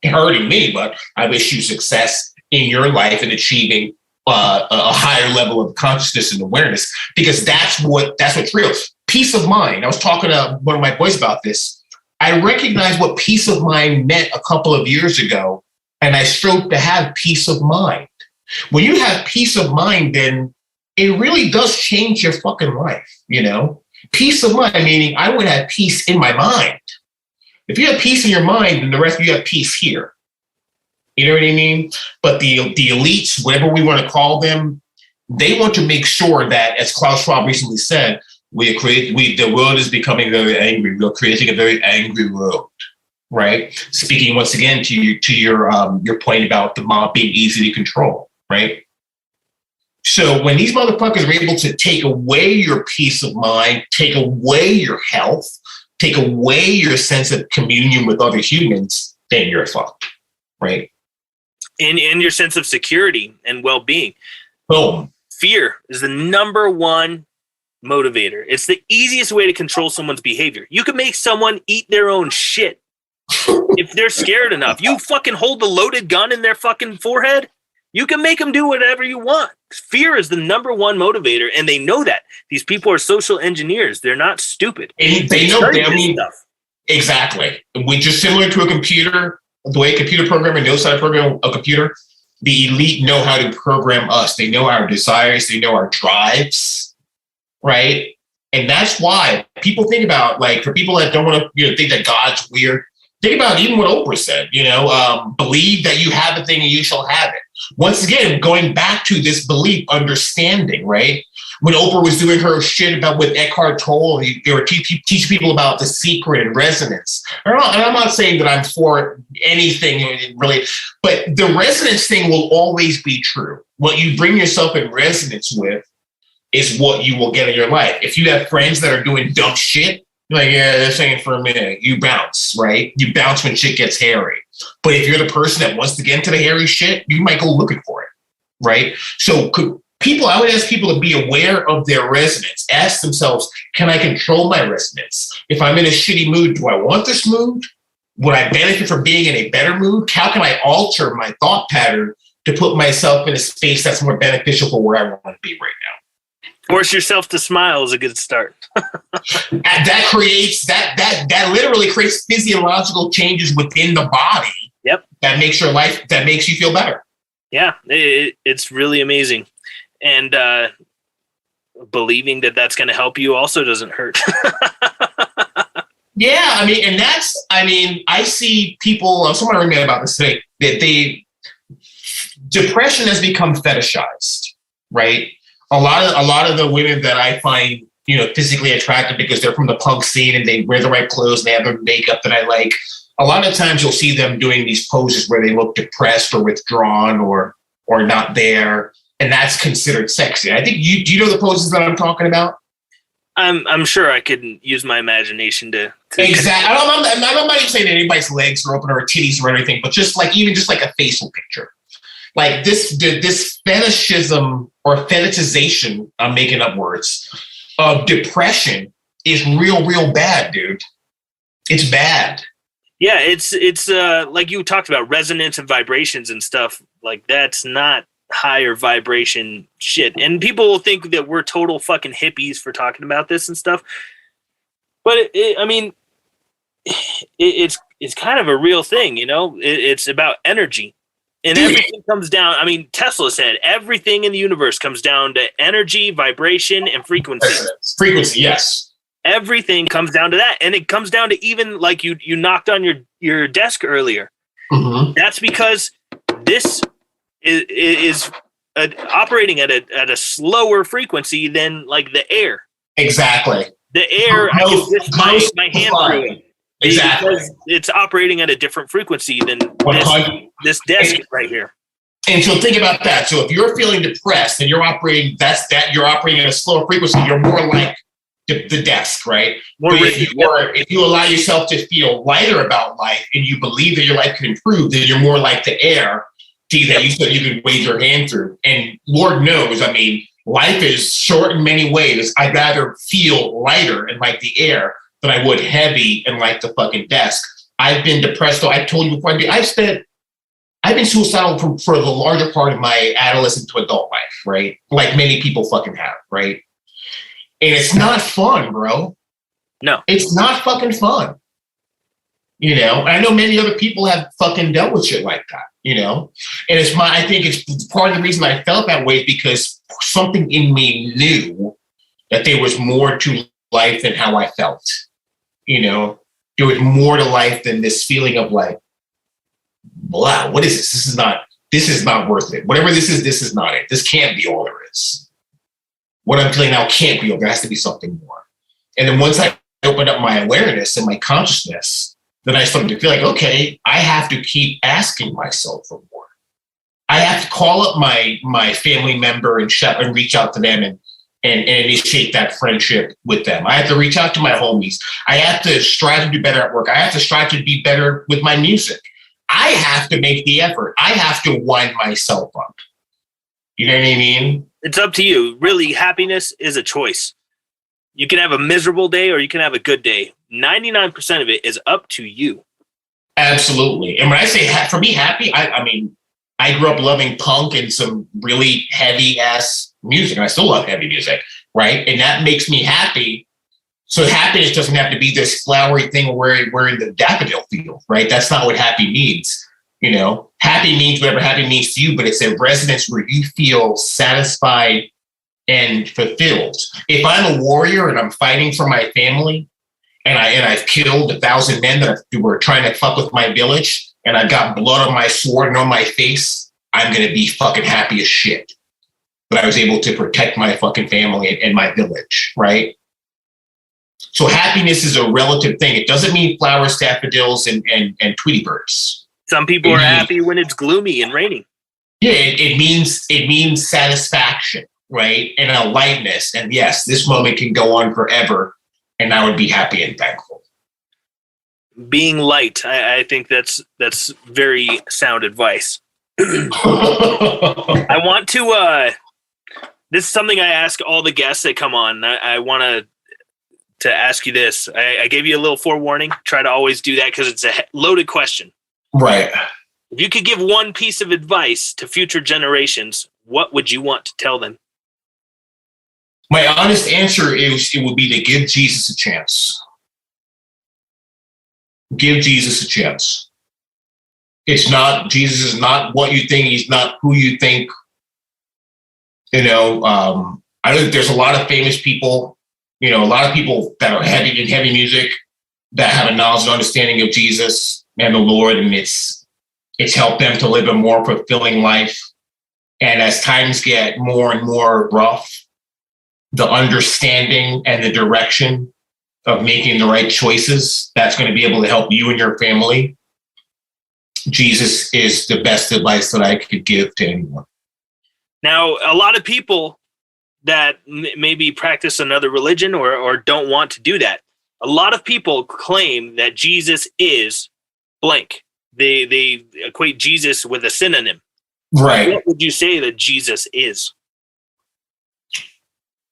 hurting me, but I wish you success in your life and achieving a higher level of consciousness and awareness, because that's what's real. Peace of mind. I was talking to one of my boys about this. I recognized what peace of mind meant a couple of years ago, and I strove to have peace of mind. When you have peace of mind, then it really does change your fucking life, you know? Peace of mind, meaning I would have peace in my mind. If you have peace in your mind, then the rest of you have peace here. You know what I mean? But the elites, whatever we want to call them, they want to make sure that, as Klaus Schwab recently said, the world is becoming very angry. We're creating a very angry world, right? Speaking once again to your point about the mob being easy to control, right? So when these motherfuckers are able to take away your peace of mind, take away your health, take away your sense of communion with other humans, then you're fucked, right? And your sense of security and well-being. Boom. Fear is the number one motivator. It's the easiest way to control someone's behavior. You can make someone eat their own shit if they're scared enough. You fucking hold the loaded gun in their fucking forehead, you can make them do whatever you want. Fear is the number one motivator, and they know that. These people are social engineers. They're not stupid. And they know stuff. Exactly. We just similar to a computer, the way a computer programmer knows how to program a computer, the elite know how to program us. They know our desires. They know our drives, right? And that's why people think about, like, for people that don't want to, think that God's weird, think about even what Oprah said, believe that you have a thing and you shall have it. Once again, going back to this belief, understanding, right? When Oprah was doing her shit about with Eckhart Tolle, they were teaching people about the secret and resonance. And I'm not saying that I'm for anything really, but the resonance thing will always be true. What you bring yourself in resonance with is what you will get in your life. If you have friends that are doing dumb shit, you're like, yeah, this ain't for a minute. You bounce, right? You bounce when shit gets hairy. But if you're the person that wants to get into the hairy shit, you might go looking for it, right? So I would ask people to be aware of their resonance. Ask themselves, can I control my resonance? If I'm in a shitty mood, do I want this mood? Would I benefit from being in a better mood? How can I alter my thought pattern to put myself in a space that's more beneficial for where I want to be right now? Force yourself to smile is a good start. That literally creates physiological changes within the body. Yep. That makes you feel better. Yeah, it's really amazing. And believing that that's going to help you also doesn't hurt. Yeah, I see people, someone reminded me about this today, that depression has become fetishized, right? A lot of the women that I find, physically attractive because they're from the punk scene and they wear the right clothes and they have the makeup that I like. A lot of times you'll see them doing these poses where they look depressed or withdrawn or not there, and that's considered sexy. I think do you know the poses that I'm talking about? I'm sure I could use my imagination to exactly. I'm not even saying that anybody's legs are open or titties or anything, but just like a facial picture. Like this fetishism or fetishization, I'm making up words, of depression is real bad, dude. It's bad. Yeah, it's like you talked about resonance and vibrations and stuff. Like, that's not higher vibration shit. And people will think that we're total fucking hippies for talking about this and stuff. But it's kind of a real thing, It's about energy. And everything comes down, Tesla said everything in the universe comes down to energy, vibration, and frequency. Frequency, yes. Everything comes down to that. And it comes down to even like you knocked on your desk earlier. Mm-hmm. That's because this is operating at a slower frequency than like the air. Exactly. The air, I can twist my hand through it. Exactly. Because it's operating at a different frequency than this desk right here. And so think about that. So if you're feeling depressed and you're operating at a slower frequency, you're more like the desk, right? But if you allow yourself to feel lighter about life and you believe that your life can improve, then you're more like the air that you said you can wave your hand through. And Lord knows, I mean, life is short in many ways. I'd rather feel lighter and like the air than I would heavy and like the fucking desk. I've been depressed. So I told you before, I've been suicidal for the larger part of my adolescent to adult life, right? Like many people fucking have, right? And it's not fun, bro. No. It's not fucking fun. You know, I know many other people have fucking dealt with shit like that, you know? And I think it's part of the reason I felt that way because something in me knew that there was more to life than how I felt. You know, there was more to life than this feeling of like, wow, what is this? This is not worth it. Whatever this is not it. This can't be all there is. What I'm feeling now can't be all. There has to be something more. And then once I opened up my awareness and my consciousness, then I started to feel like, okay, I have to keep asking myself for more. I have to call up my family member and reach out to them and initiate that friendship with them. I have to reach out to my homies. I have to strive to do better at work. I have to strive to be better with my music. I have to make the effort. I have to wind myself up. You know what I mean? It's up to you. Really, happiness is a choice. You can have a miserable day or you can have a good day. 99% of it is up to you. Absolutely. And when I say, for me, happy, I mean, I grew up loving punk and some really heavy ass music. And I still love heavy music, right? And that makes me happy. So happiness doesn't have to be this flowery thing where we're in the daffodil field, right? That's not what happy means. You know, happy means whatever happy means to you, but it's a resonance where you feel satisfied and fulfilled. If I'm a warrior and I'm fighting for my family and I've killed 1,000 men that were trying to fuck with my village and I've got blood on my sword and on my face, I'm going to be fucking happy as shit. But I was able to protect my fucking family and my village, right? So happiness is a relative thing. It doesn't mean flowers, daffodils, and Tweety birds. Some people are happy when it's gloomy and raining. Yeah, it means satisfaction, right? And a lightness. And yes, this moment can go on forever, and I would be happy and thankful. Being light, I think that's very sound advice. I want to. This is something I ask all the guests that come on. I want to ask you this. I gave you a little forewarning. Try to always do that because it's a loaded question. Right. If you could give one piece of advice to future generations, what would you want to tell them? My honest answer is it would be to give Jesus a chance. Give Jesus a chance. Jesus is not what you think. He's not who you think. You know, I know there's a lot of famous people, you know, a lot of people that are in heavy music that have a knowledge and understanding of Jesus and the Lord, and it's helped them to live a more fulfilling life. And as times get more and more rough, the understanding and the direction of making the right choices, that's going to be able to help you and your family. Jesus is the best advice that I could give to anyone. Now, a lot of people that maybe practice another religion or don't want to do that, a lot of people claim that Jesus is blank. They equate Jesus with a synonym. Right. What would you say that Jesus is?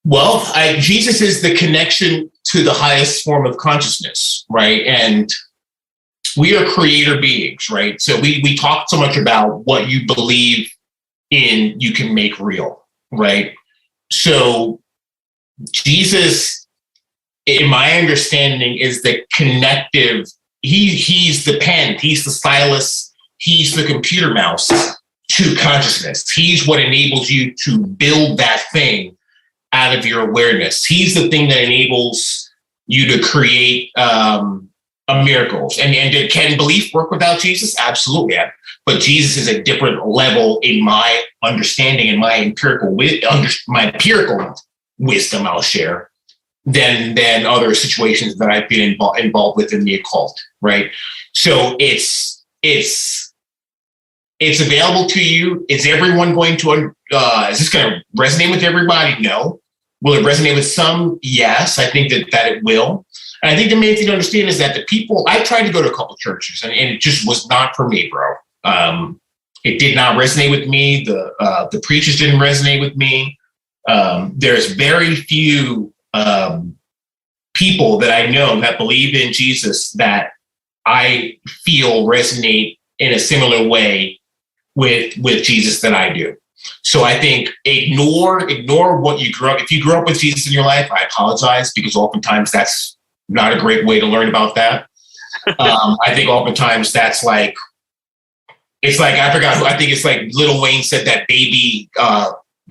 Well, Jesus is the connection to the highest form of consciousness, right? And we are creator beings, right? So we talk so much about what you believe in, you can make real, right? So Jesus, in my understanding, is the connective. He's the pen, he's the stylus, he's the computer mouse to consciousness. He's what enables you to build that thing out of your awareness. He's the thing that enables you to create miracles. And can belief work without Jesus? Absolutely. But Jesus is a different level in my understanding and my empirical wisdom I'll share. than other situations that I've been involved with in the occult, right? So it's available to you. Is everyone going to, is this going to resonate with everybody? No. Will it resonate with some? Yes, I think that it will. And I think the main thing to understand is that the people, I tried to go to a couple of churches and it just was not for me, bro. It did not resonate with me. The preachers didn't resonate with me. There's very few people that I know that believe in Jesus that I feel resonate in a similar way with Jesus that I do. So I think ignore what you grew up. If you grew up with Jesus in your life, I apologize, because oftentimes that's not a great way to learn about that. I think oftentimes that's like, it's like, I forgot who, I think it's like Lil Wayne said that Baby,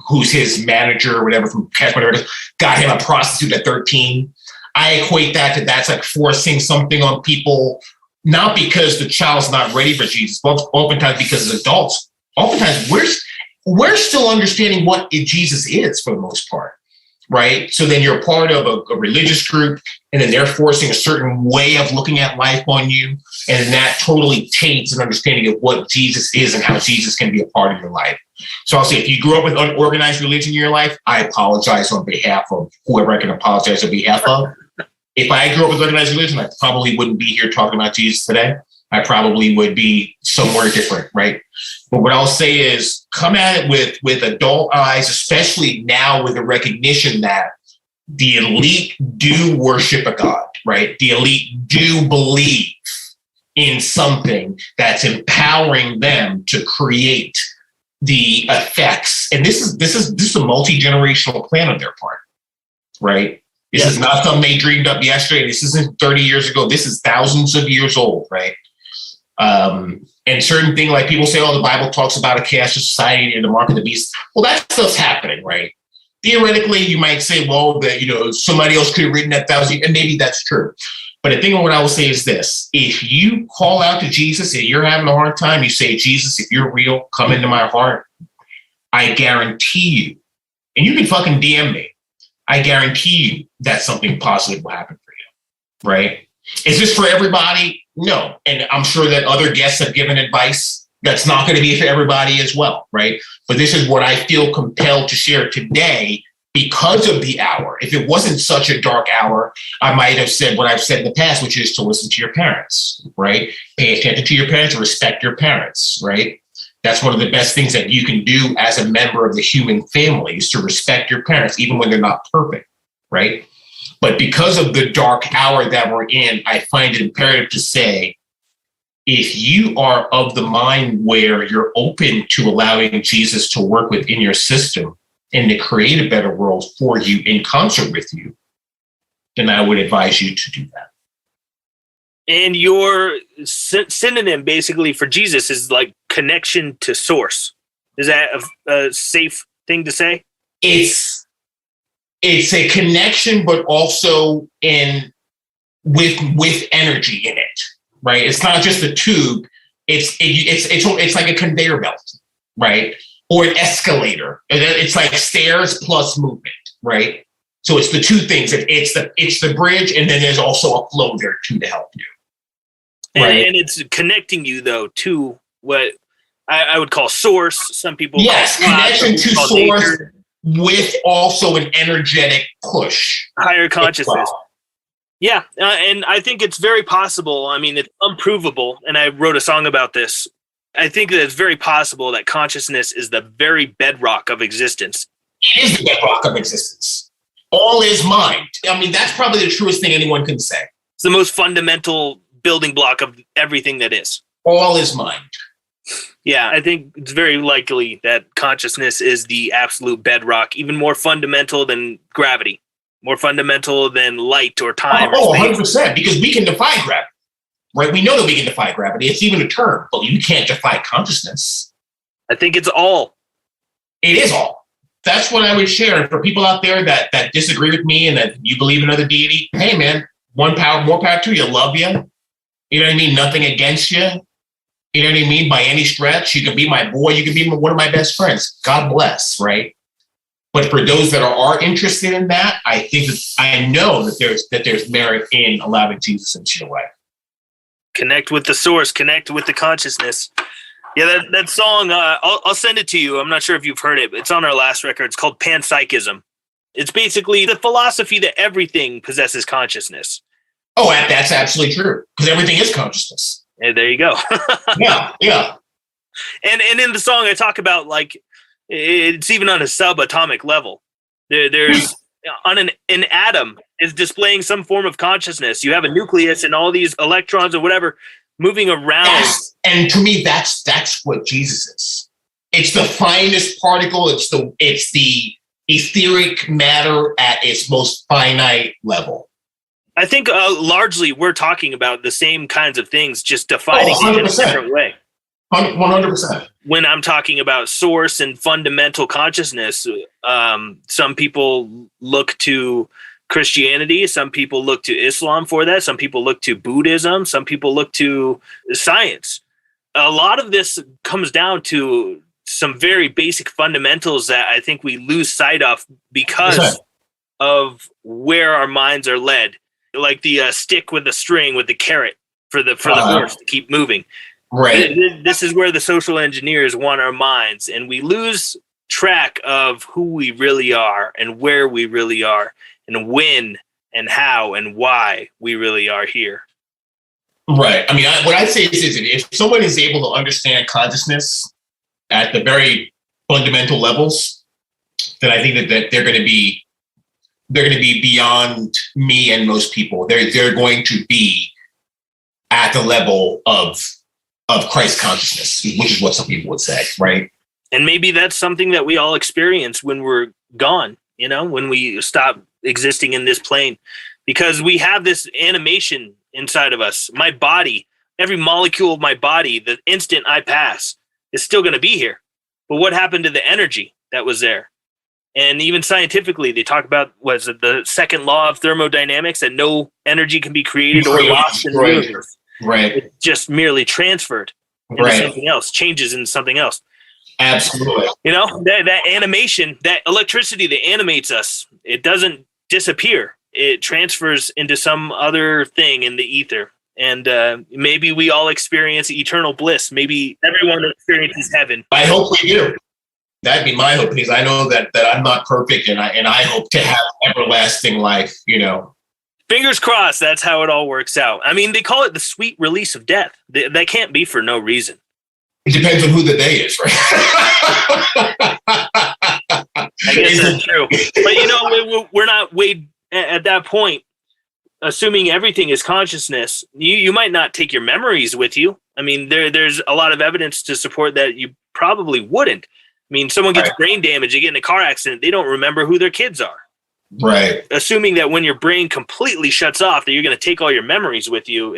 who's his manager or whatever from Cash Money Records, got him a prostitute at 13. I equate that to that's like forcing something on people, not because the child's not ready for Jesus, but oftentimes because as adults, oftentimes we're still understanding what Jesus is for the most part, right? So then you're part of a religious group, and then they're forcing a certain way of looking at life on you, and that totally taints an understanding of what Jesus is and how Jesus can be a part of your life. So I'll say, if you grew up with unorganized religion in your life, I apologize on behalf of whoever I can apologize on behalf of. If I grew up with organized religion, I probably wouldn't be here talking about Jesus today. I probably would be somewhere different, right? But what I'll say is, come at it with adult eyes, especially now with the recognition that the elite do worship a God, right? The elite do believe in something that's empowering them to create the effects. And this is a multi-generational plan on their part, right? This is not something they dreamed up yesterday. This isn't 30 years ago. This is thousands of years old, right? And certain things, like people say, oh, the Bible talks about a caste society and the mark of the beast. Well, that stuff's happening, right? Theoretically, you might say, well, that, somebody else could have written that 1,000, and maybe that's true. But the thing what I will say is this: if you call out to Jesus and you're having a hard time, you say, Jesus, if you're real, come into my heart. I guarantee you, and you can fucking DM me, I guarantee you that something positive will happen for you, right? Is this for everybody? No. And I'm sure that other guests have given advice that's not going to be for everybody as well, right? But this is what I feel compelled to share today because of the hour. If it wasn't such a dark hour, I might have said what I've said in the past, which is to listen to your parents, right? Pay attention to your parents, respect your parents, right? That's one of the best things that you can do as a member of the human family, is to respect your parents, even when they're not perfect, right? But because of the dark hour that we're in, I find it imperative to say, if you are of the mind where you're open to allowing Jesus to work within your system and to create a better world for you in concert with you, then I would advise you to do that. And your synonym basically for Jesus is like connection to source. Is that a safe thing to say? It's a connection, but also with energy in it, right? It's not just a tube. It's like a conveyor belt, right? Or an escalator. It's like stairs plus movement, right? So it's the two things. It's the bridge, and then there's also a flow there too to help you. Right. And it's connecting you though to what I would call source. Some people connection to source nature, with also an energetic push, higher consciousness. Well. Yeah, and I think it's very possible. I mean, it's unprovable, and I wrote a song about this. I think that it's very possible that consciousness is the very bedrock of existence. It is the bedrock of existence. All is mind. I mean, that's probably the truest thing anyone can say. It's the most fundamental building block of everything that is. All is mind. Yeah, I think it's very likely that consciousness is the absolute bedrock, even more fundamental than gravity, more fundamental than light or time. Oh, 100%, because we can defy gravity, right? We know that we can defy gravity. It's even a term, but you can't defy consciousness. I think it's all. It is all. That's what I would share. And for people out there that disagree with me and that you believe in another deity, hey, man, more power to you. Love you. You know what I mean? Nothing against you. You know what I mean? By any stretch, you can be my boy. You can be one of my best friends. God bless, right? But for those that are interested in that, I know that there's merit in allowing Jesus into your life. Connect with the source, connect with the consciousness. Yeah, that song, I'll send it to you. I'm not sure if you've heard it. It's on our last record. It's called Panpsychism. It's basically the philosophy that everything possesses consciousness. Oh, that's absolutely true. Because everything is consciousness. And there you go. Yeah. And in the song, I talk about, like, it's even on a subatomic level. There's on an atom is displaying some form of consciousness. You have a nucleus and all these electrons or whatever moving around. And to me, that's what Jesus is. It's the finest particle. It's the etheric matter at its most finite level. I think largely we're talking about the same kinds of things, just defining it in a different way. 100%. When I'm talking about source and fundamental consciousness, some people look to Christianity, some people look to Islam for that, some people look to Buddhism, some people look to science. A lot of this comes down to some very basic fundamentals that I think we lose sight of because of where our minds are led. Like the stick with the string with the carrot for the horse to keep moving. Right. This is where the social engineers want our minds, and we lose track of who we really are and where we really are and when and how and why we really are here. Right. I mean, what I'd say is if someone is able to understand consciousness at the very fundamental levels, then I think that they're going to be beyond me and most people. They're going to be at the level of Christ consciousness, which is what some people would say, right? And maybe that's something that we all experience when we're gone, when we stop existing in this plane, because we have this animation inside of us. My body, every molecule of my body, the instant I pass, is still going to be here. But what happened to the energy that was there? And even scientifically, they talk about, was it the second law of thermodynamics, that no energy can be created or lost in the universe. Right. It's just merely transferred into something else, changes into something else. Absolutely. That animation, that electricity that animates us, it doesn't disappear. It transfers into some other thing in the ether. And maybe we all experience eternal bliss. Maybe everyone experiences heaven. I hope we do. That'd be my hope, because I know that I'm not perfect, and I hope to have everlasting life, Fingers crossed that's how it all works out. I mean, they call it the sweet release of death. That can't be for no reason. It depends on who the they is, right? I guess that's true. But, we're not weighed at that point, assuming everything is consciousness. You might not take your memories with you. I mean, there's a lot of evidence to support that you probably wouldn't. I mean, someone gets brain damage, they get in a car accident, they don't remember who their kids are. Right. Assuming that when your brain completely shuts off, that you're going to take all your memories with you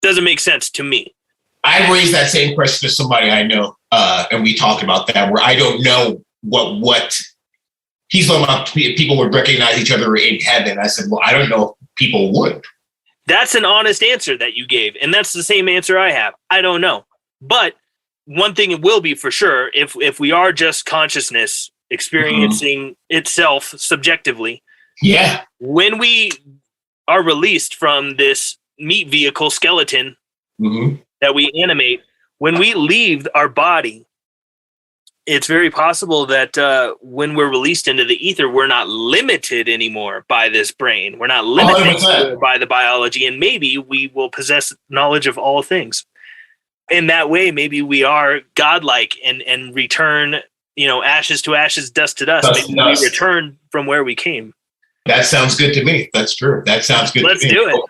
doesn't make sense to me. I raised that same question to somebody I know, and we talked about that, where I don't know what he's talking about. People would recognize each other in heaven. I said, well, I don't know if people would. That's an honest answer that you gave, and that's the same answer I have. I don't know. But one thing it will be for sure, if we are just consciousness experiencing itself subjectively, when we are released from this meat vehicle skeleton that we animate, when we leave our body, it's very possible that when we're released into the ether, we're not limited anymore by this brain. We're not limited by the biology, and maybe we will possess knowledge of all things. In that way, maybe we are godlike and return, ashes to ashes, dust to dust. Maybe we return from where we came. That sounds good to me. That's true. That sounds good. Let's to me. do it.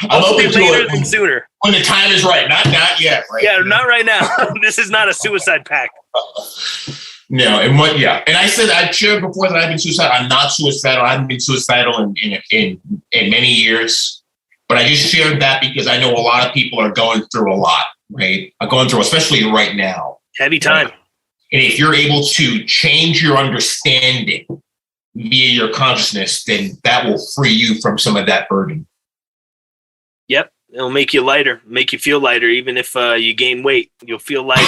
I'm open to later it than sooner. When the time is right. Not yet. Right? Yeah, not right now. This is not a suicide pact. No, and I said, I shared before that I've been suicidal. I'm not suicidal. I haven't been suicidal in many years. But I just shared that because I know a lot of people are going through a lot, right? Are going through, especially right now. Heavy time. Right? And if you're able to change your understanding via your consciousness, then that will free you from some of that burden. Yep. It'll make you lighter, make you feel lighter. Even if you gain weight, you'll feel lighter.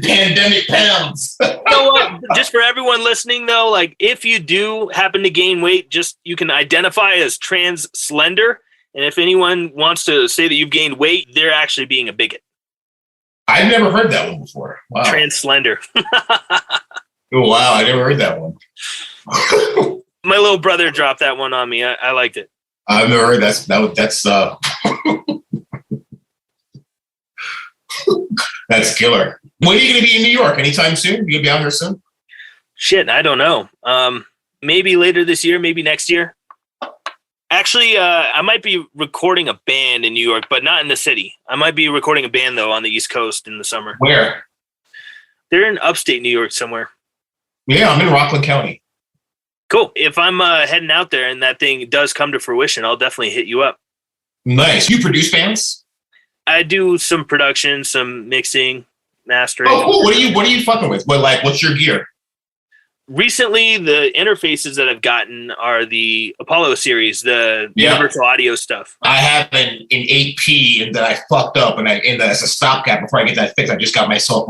Pandemic pounds. You know what? Just for everyone listening, though, like if you do happen to gain weight, just you can identify as trans slender. And if anyone wants to say that you've gained weight, they're actually being a bigot. I've never heard that one before. Wow. Trans slender. Oh, wow. I never heard that one. My little brother dropped that one on me. I liked it. I've never heard that's that's killer. When are you going to be in New York? Anytime soon? You going to be out here soon? Shit, I don't know. Maybe later this year, maybe next year. Actually, I might be recording a band in New York, but not in the city. I might be recording a band, though, on the East Coast in the summer. Where? They're in upstate New York somewhere. Yeah, I'm in Rockland County. Cool. If I'm heading out there and that thing does come to fruition, I'll definitely hit you up. Nice. You produce bands? I do some production, some mixing, mastering. Oh, cool. What are you fucking with? What's your gear? Recently, the interfaces that I've gotten are the Apollo series, the Universal Audio stuff. I have an 8P and that I fucked up, and as a stopgap before I get that fixed, I just got myself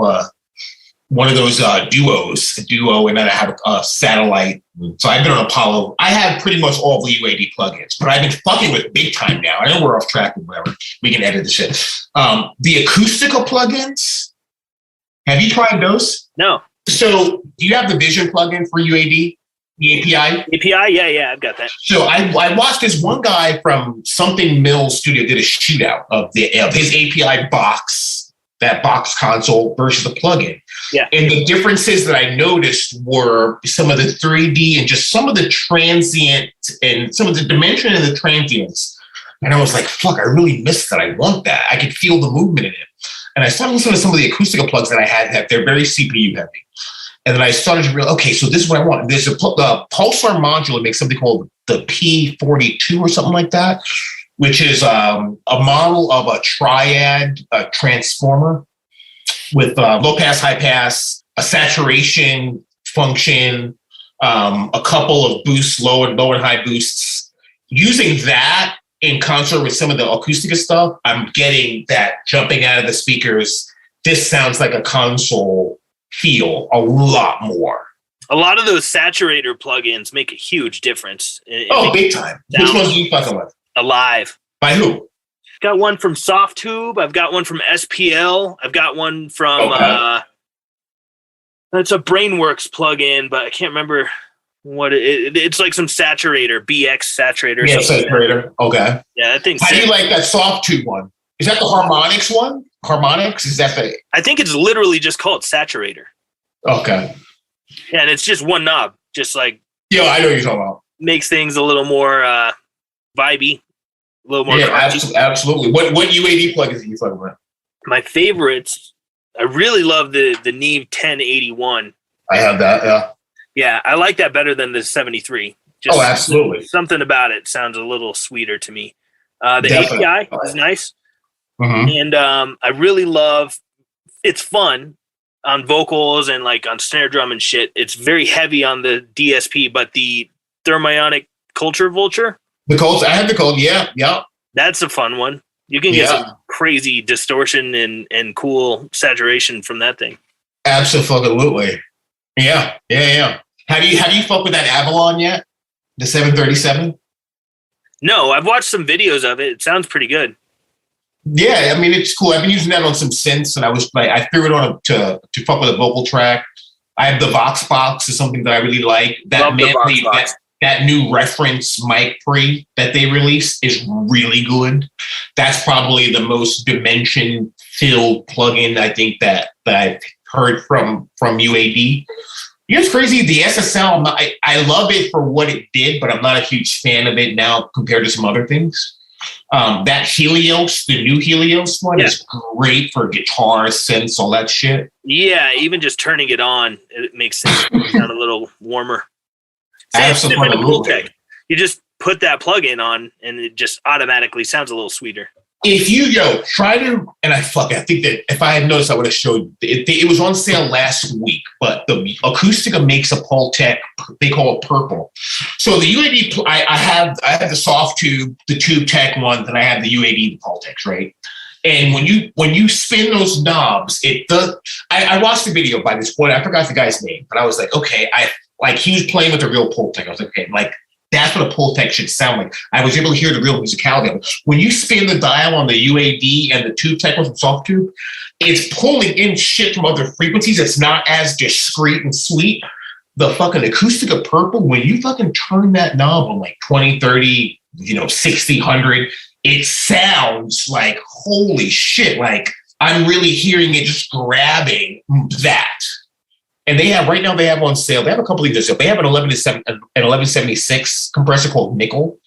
one of those duos, and then I have a satellite. So I've been on Apollo. I have pretty much all the UAD plugins, but I've been fucking with big time now. I know we're off track or whatever. We can edit the shit. The acoustical plugins. Have you tried those? No. So do you have the Vision plugin for UAD? The API? API? Yeah, I've got that. So I watched this one guy from Something Mills Studio did a shootout of his API box, that box console versus the plugin. Yeah. And the differences that I noticed were some of the 3D and just some of the transient and some of the dimension and the transients. And I was like, fuck, I really missed that. I want that. I could feel the movement in it. And I started listening to some of the acoustical plugs that I had that they're very CPU heavy. And then I started to realize, okay, so this is what I want. There's a pulsar module that makes something called the P42 or something like that, which is a model of a triad transformer with low pass, high pass, a saturation function, a couple of boosts, low and high boosts. Using that in concert with some of the acoustic stuff, I'm getting that jumping out of the speakers. This sounds like a console feel a lot more. A lot of those saturator plugins make a huge difference. Big time. Which ones are you fucking with? Alive. By who? Got one from Softtube. I've got one from SPL. I've got one from it's a Brainworks plugin, but I can't remember what it's like some saturator, BX saturator. Yeah, saturator. Okay. Yeah, that thing's How do you like that Softtube one? Is that the Harmonix one? Harmonix? Is that the... I think it's literally just called saturator. Okay. Yeah, and it's just one knob. Just like... Yeah, I know what you're talking about. Makes things a little more vibey. A little more... Yeah, absolutely. What UAD plugins are you fucking with? My favorites, I really love the Neve 1081. I have that, yeah. Yeah, I like that better than the 73. Just absolutely. Something about it sounds a little sweeter to me. The Definitely. API is nice. Mm-hmm. And I really love, it's fun on vocals and like on snare drum and shit. It's very heavy on the DSP, but the Thermionic Culture Vulture. The Culture, I have the Culture, yeah. That's a fun one. You can get some crazy distortion and cool saturation from that thing. Absolutely. Yeah. Have you fucked with that Avalon yet? The 737? No, I've watched some videos of it. It sounds pretty good. Yeah, I mean, it's cool. I've been using that on some synths, and I threw it on to fuck with a vocal track. I have the Vox Box is something that I really like. That new reference mic pre that they released is really good. That's probably the most dimension-filled plugin I think that I've heard from UAD. You know, it's crazy. The SSL, I love it for what it did, but I'm not a huge fan of it now compared to some other things. That Helios, the new Helios one, is great for guitar, synths, all that shit. Yeah, even just turning it on, it makes it sound a little warmer. Absolutely. You just put that plug-in on, and it just automatically sounds a little sweeter. If you try to, and I think that if I had noticed, I would have showed it was on sale last week. But the Acoustica makes a Pultec, they call it purple. So the UAD, I have the soft tube, the tube tech one, and I have the UAD Pultecs, right? And when you spin those knobs, it does. I watched the video by this point. I forgot the guy's name, but I was like, okay, he was playing with a real Pultec. I was like, okay, like that's what a Pultec should sound like. I was able to hear the real musicality of it. When you spin the dial on the UAD and the tube tech with soft tube, it's pulling in shit from other frequencies. It's not as discreet and sweet. The fucking Acoustica Purple, when you fucking turn that knob on like 20, 30, 60, 100, it sounds like, holy shit, like I'm really hearing it just grabbing that. And they have on sale, they have a couple of these. They have an 1176 compressor called Nickel.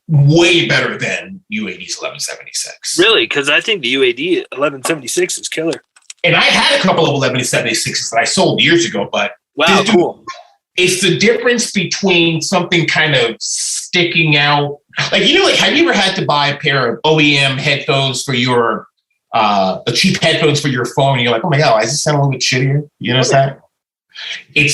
Way better than UAD's 1176. Really? Because I think the UAD 1176 is killer. And I had a couple of 1176s that I sold years ago, but wow, cool. It's the difference between something kind of sticking out. Like, have you ever had to buy a pair of OEM headphones for your cheap headphones for your phone? And you're like, oh my God, why does it sound a little bit shittier? You know what I'm saying?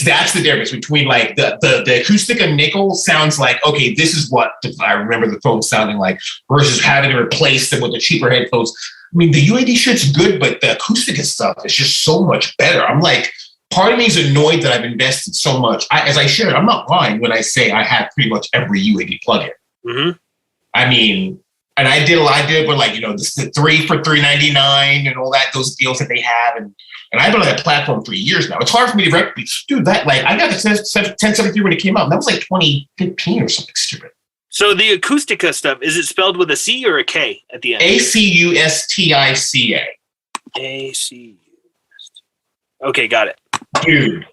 That's the difference between like the Acoustica Nickel sounds like, okay, this is what I remember the phone sounding like, versus having to replace them with the cheaper headphones. I mean, the UAD shit's good, but the Acoustica stuff is just so much better. I'm like, part of me is annoyed that I've invested so much. As I shared, I'm not lying when I say I have pretty much every UAD plugin. Mm-hmm. I mean, and I did, but like, the 3 for $3.99 and all that, those deals that they have. And I've been on that platform for years now. It's hard for me to recognize, dude, that like, I got the 1073 when it came out. And that was like 2015 or something stupid. So the Acoustica stuff, is it spelled with a C or a K at the end? Acustica. ACU. Okay, got it. Dude.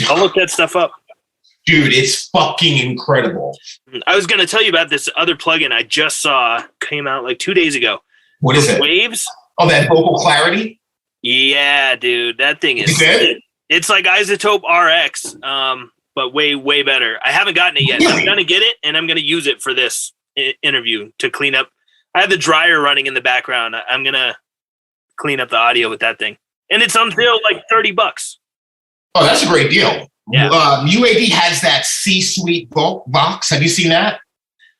I'll look that stuff up. Dude, it's fucking incredible. I was going to tell you about this other plugin I just saw came out like 2 days ago. What is it? Waves. Oh, that vocal clarity? Yeah, dude. That thing is good. It's like Isotope RX, but way, way better. I haven't gotten it yet. Really? I'm going to get it, and I'm going to use it for this interview to clean up. I have the dryer running in the background. I'm going to clean up the audio with that thing. And it's on sale like $30. Oh, that's a great deal. Yeah. UAD has that C-Suite box. Have you seen that?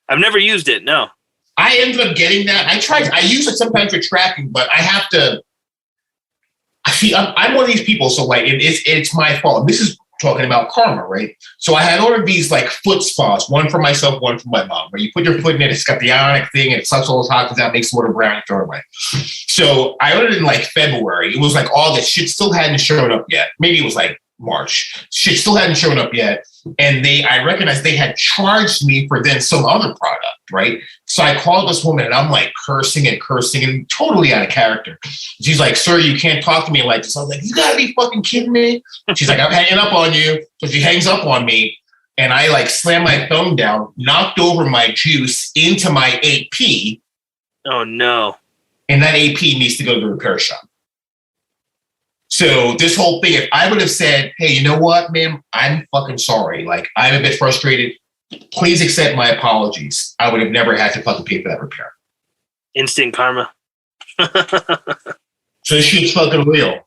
I've never used it, no. I ended up getting that. I use it sometimes for tracking, but I have to. See, I'm one of these people, so like it's my fault. And this is talking about karma, right? So I had ordered these like foot spas, one for myself, one for my mom, where you put your foot in it, it's got the ionic thing, and it sucks all those hot out, makes water brown, and throw it away. So I ordered it in like February. It was like August. Shit still hadn't shown up yet. Maybe it was like March. Shit still hadn't shown up yet. And I recognized they had charged me for then some other product, right? So I called this woman and I'm like cursing and totally out of character. She's like, sir, you can't talk to me like this. I was like, you gotta be fucking kidding me. She's like, I'm hanging up on you. So she hangs up on me and I like slammed my phone down, knocked over my juice into my AP. Oh no. And that AP needs to go to the repair shop. So this whole thing, if I would have said, hey, you know what, ma'am, I'm fucking sorry. Like, I'm a bit frustrated. Please accept my apologies. I would have never had to fucking pay for that repair. Instant karma. So this shit's fucking real.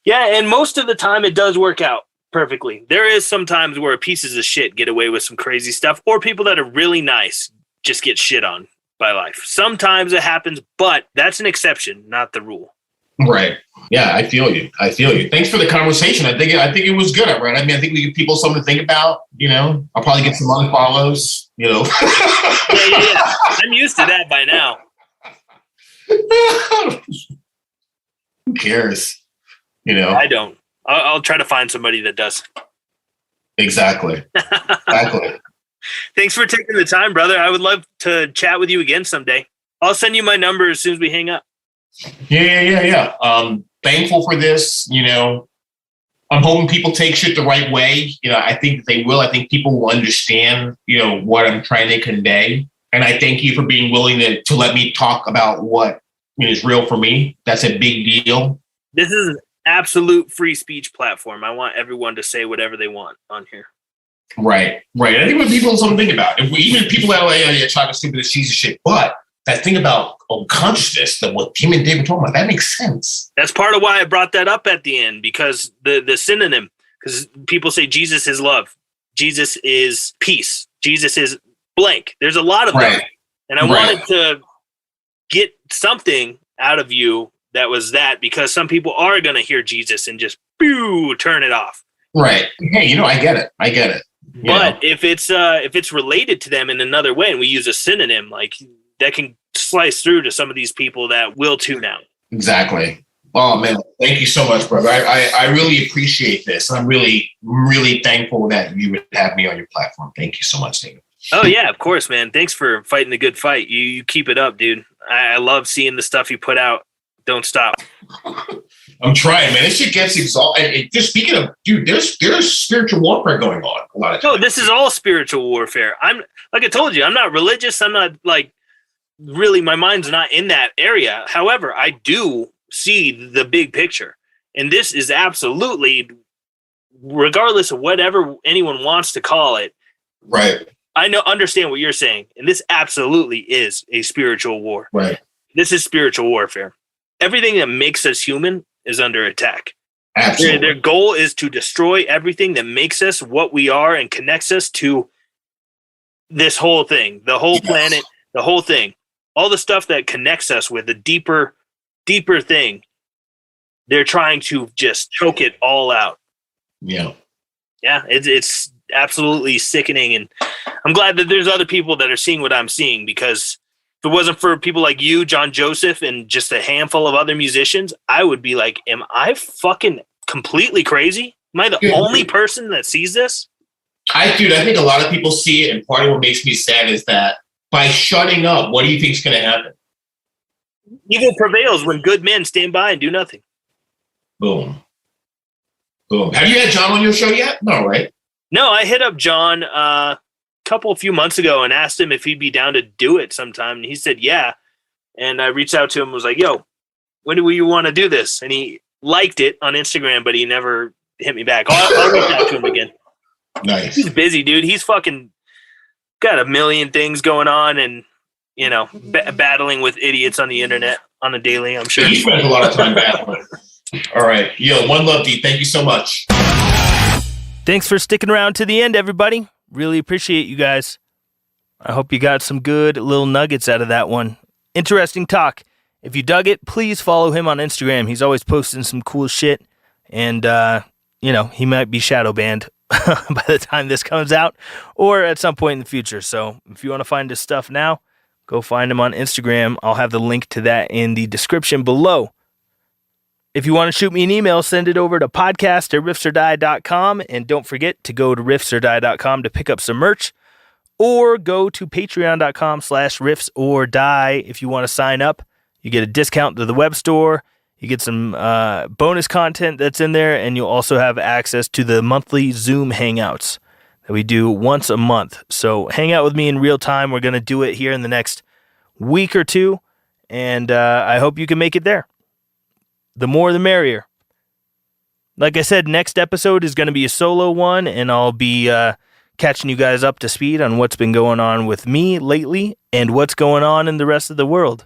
Yeah, and most of the time it does work out perfectly. There is some times where pieces of shit get away with some crazy stuff, or people that are really nice just get shit on by life. Sometimes it happens, but that's an exception, not the rule. Right. Yeah, I feel you. Thanks for the conversation. I think it was good, right? I mean, I think we give people something to think about. I'll probably get some unfollows. Yeah. I'm used to that by now. Who cares? I don't. I'll try to find somebody that does. Exactly. Thanks for taking the time, brother. I would love to chat with you again someday. I'll send you my number as soon as we hang up. Yeah. Thankful for this. I'm hoping people take shit the right way. I think that they will. I think people will understand, what I'm trying to convey. And I thank you for being willing to let me talk about what is real for me. That's a big deal. This is an absolute free speech platform. I want everyone to say whatever they want on here. Right. I think what people something to think about. Even people that are like, Chaka stupid as cheesy shit, but that thing about consciousness, that what Tim and David were talking about, that makes sense. That's part of why I brought that up at the end, because the synonym, because people say Jesus is love, Jesus is peace, Jesus is blank. There's a lot of them. And I wanted to get something out of you that was that, because some people are going to hear Jesus and just turn it off. Right. Hey, I get it. But if it's related to them in another way, and we use a synonym, like that can slice through to some of these people that will tune out. Exactly. Oh man, thank you so much, brother. I really appreciate this. I'm really, really thankful that you would have me on your platform. Thank you so much, David. Oh yeah, of course, man. Thanks for fighting the good fight. You keep it up, dude. I love seeing the stuff you put out. Don't stop. I'm trying, man. This shit gets exhausting. Just speaking of, dude, there's spiritual warfare going on a lot of times. No, this is all spiritual warfare. I'm like I told you, I'm not religious. I'm not like really. My mind's not in that area. However, I do see the big picture, and this is absolutely, regardless of whatever anyone wants to call it. Right. Understand what you're saying, and this absolutely is a spiritual war. Right. This is spiritual warfare. Everything that makes us human is under attack. Absolutely. Their goal is to destroy everything that makes us what we are and connects us to this whole thing, the whole planet, the whole thing, all the stuff that connects us with the deeper thing. They're trying to just choke it all out. Yeah. Yeah, it's absolutely sickening, and I'm glad that there's other people that are seeing what I'm seeing, because if it wasn't for people like you, John Joseph, and just a handful of other musicians, I would be like, am I fucking completely crazy? Am I the only person that sees this? I think a lot of people see it, and part of what makes me sad is that by shutting up, what do you think is going to happen? Evil prevails when good men stand by and do nothing. Boom. Boom. Have you had John on your show yet? No, right? No, I hit up John a few months ago and asked him if he'd be down to do it sometime. And he said, yeah. And I reached out to him and was like, yo, when do you want to do this? And he liked it on Instagram, but he never hit me back. I'll reach out to him again. Nice. He's busy, dude. He's fucking got a million things going on, and, battling with idiots on the internet on a daily, I'm sure. He spends a lot of time battling. All right. Yo, one love, D. Thank you so much. Thanks for sticking around to the end, everybody. Really appreciate you guys. I hope you got some good little nuggets out of that one. Interesting talk. If you dug it, please follow him on Instagram. He's always posting some cool shit. And, he might be shadow banned by the time this comes out or at some point in the future. So if you want to find his stuff now, go find him on Instagram. I'll have the link to that in the description below. If you want to shoot me an email, send it over to podcast@riffsordie.com. And don't forget to go to riffsordie.com to pick up some merch, or go to patreon.com/riffsordie if you want to sign up. You get a discount to the web store. You get some bonus content that's in there, and you'll also have access to the monthly Zoom hangouts that we do once a month. So hang out with me in real time. We're going to do it here in the next week or two, and I hope you can make it there. The more, the merrier. Like I said, next episode is going to be a solo one, and I'll be catching you guys up to speed on what's been going on with me lately and what's going on in the rest of the world.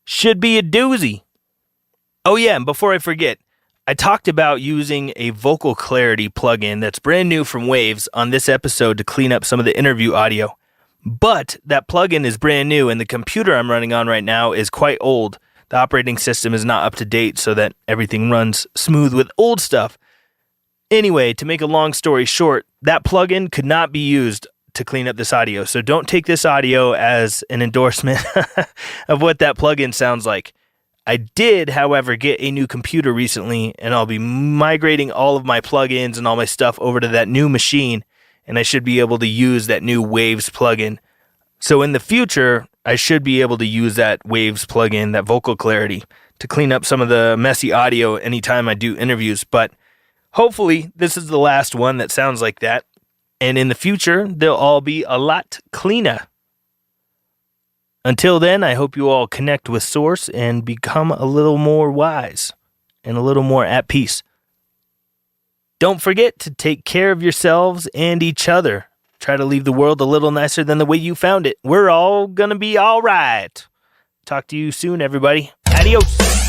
Should be a doozy. Oh yeah, and before I forget, I talked about using a vocal clarity plugin that's brand new from Waves on this episode to clean up some of the interview audio. But that plugin is brand new, and the computer I'm running on right now is quite old. The operating system is not up to date, so that everything runs smooth with old stuff. Anyway, to make a long story short, that plugin could not be used to clean up this audio. So don't take this audio as an endorsement of what that plugin sounds like. I did, however, get a new computer recently, and I'll be migrating all of my plugins and all my stuff over to that new machine, and I should be able to use that new Waves plugin. So in the future, I should be able to use that Waves plugin, that vocal clarity, to clean up some of the messy audio anytime I do interviews. But hopefully this is the last one that sounds like that. And in the future, they'll all be a lot cleaner. Until then, I hope you all connect with Source and become a little more wise and a little more at peace. Don't forget to take care of yourselves and each other. Try to leave the world a little nicer than the way you found it. We're all gonna be all right. Talk to you soon, everybody. Adios.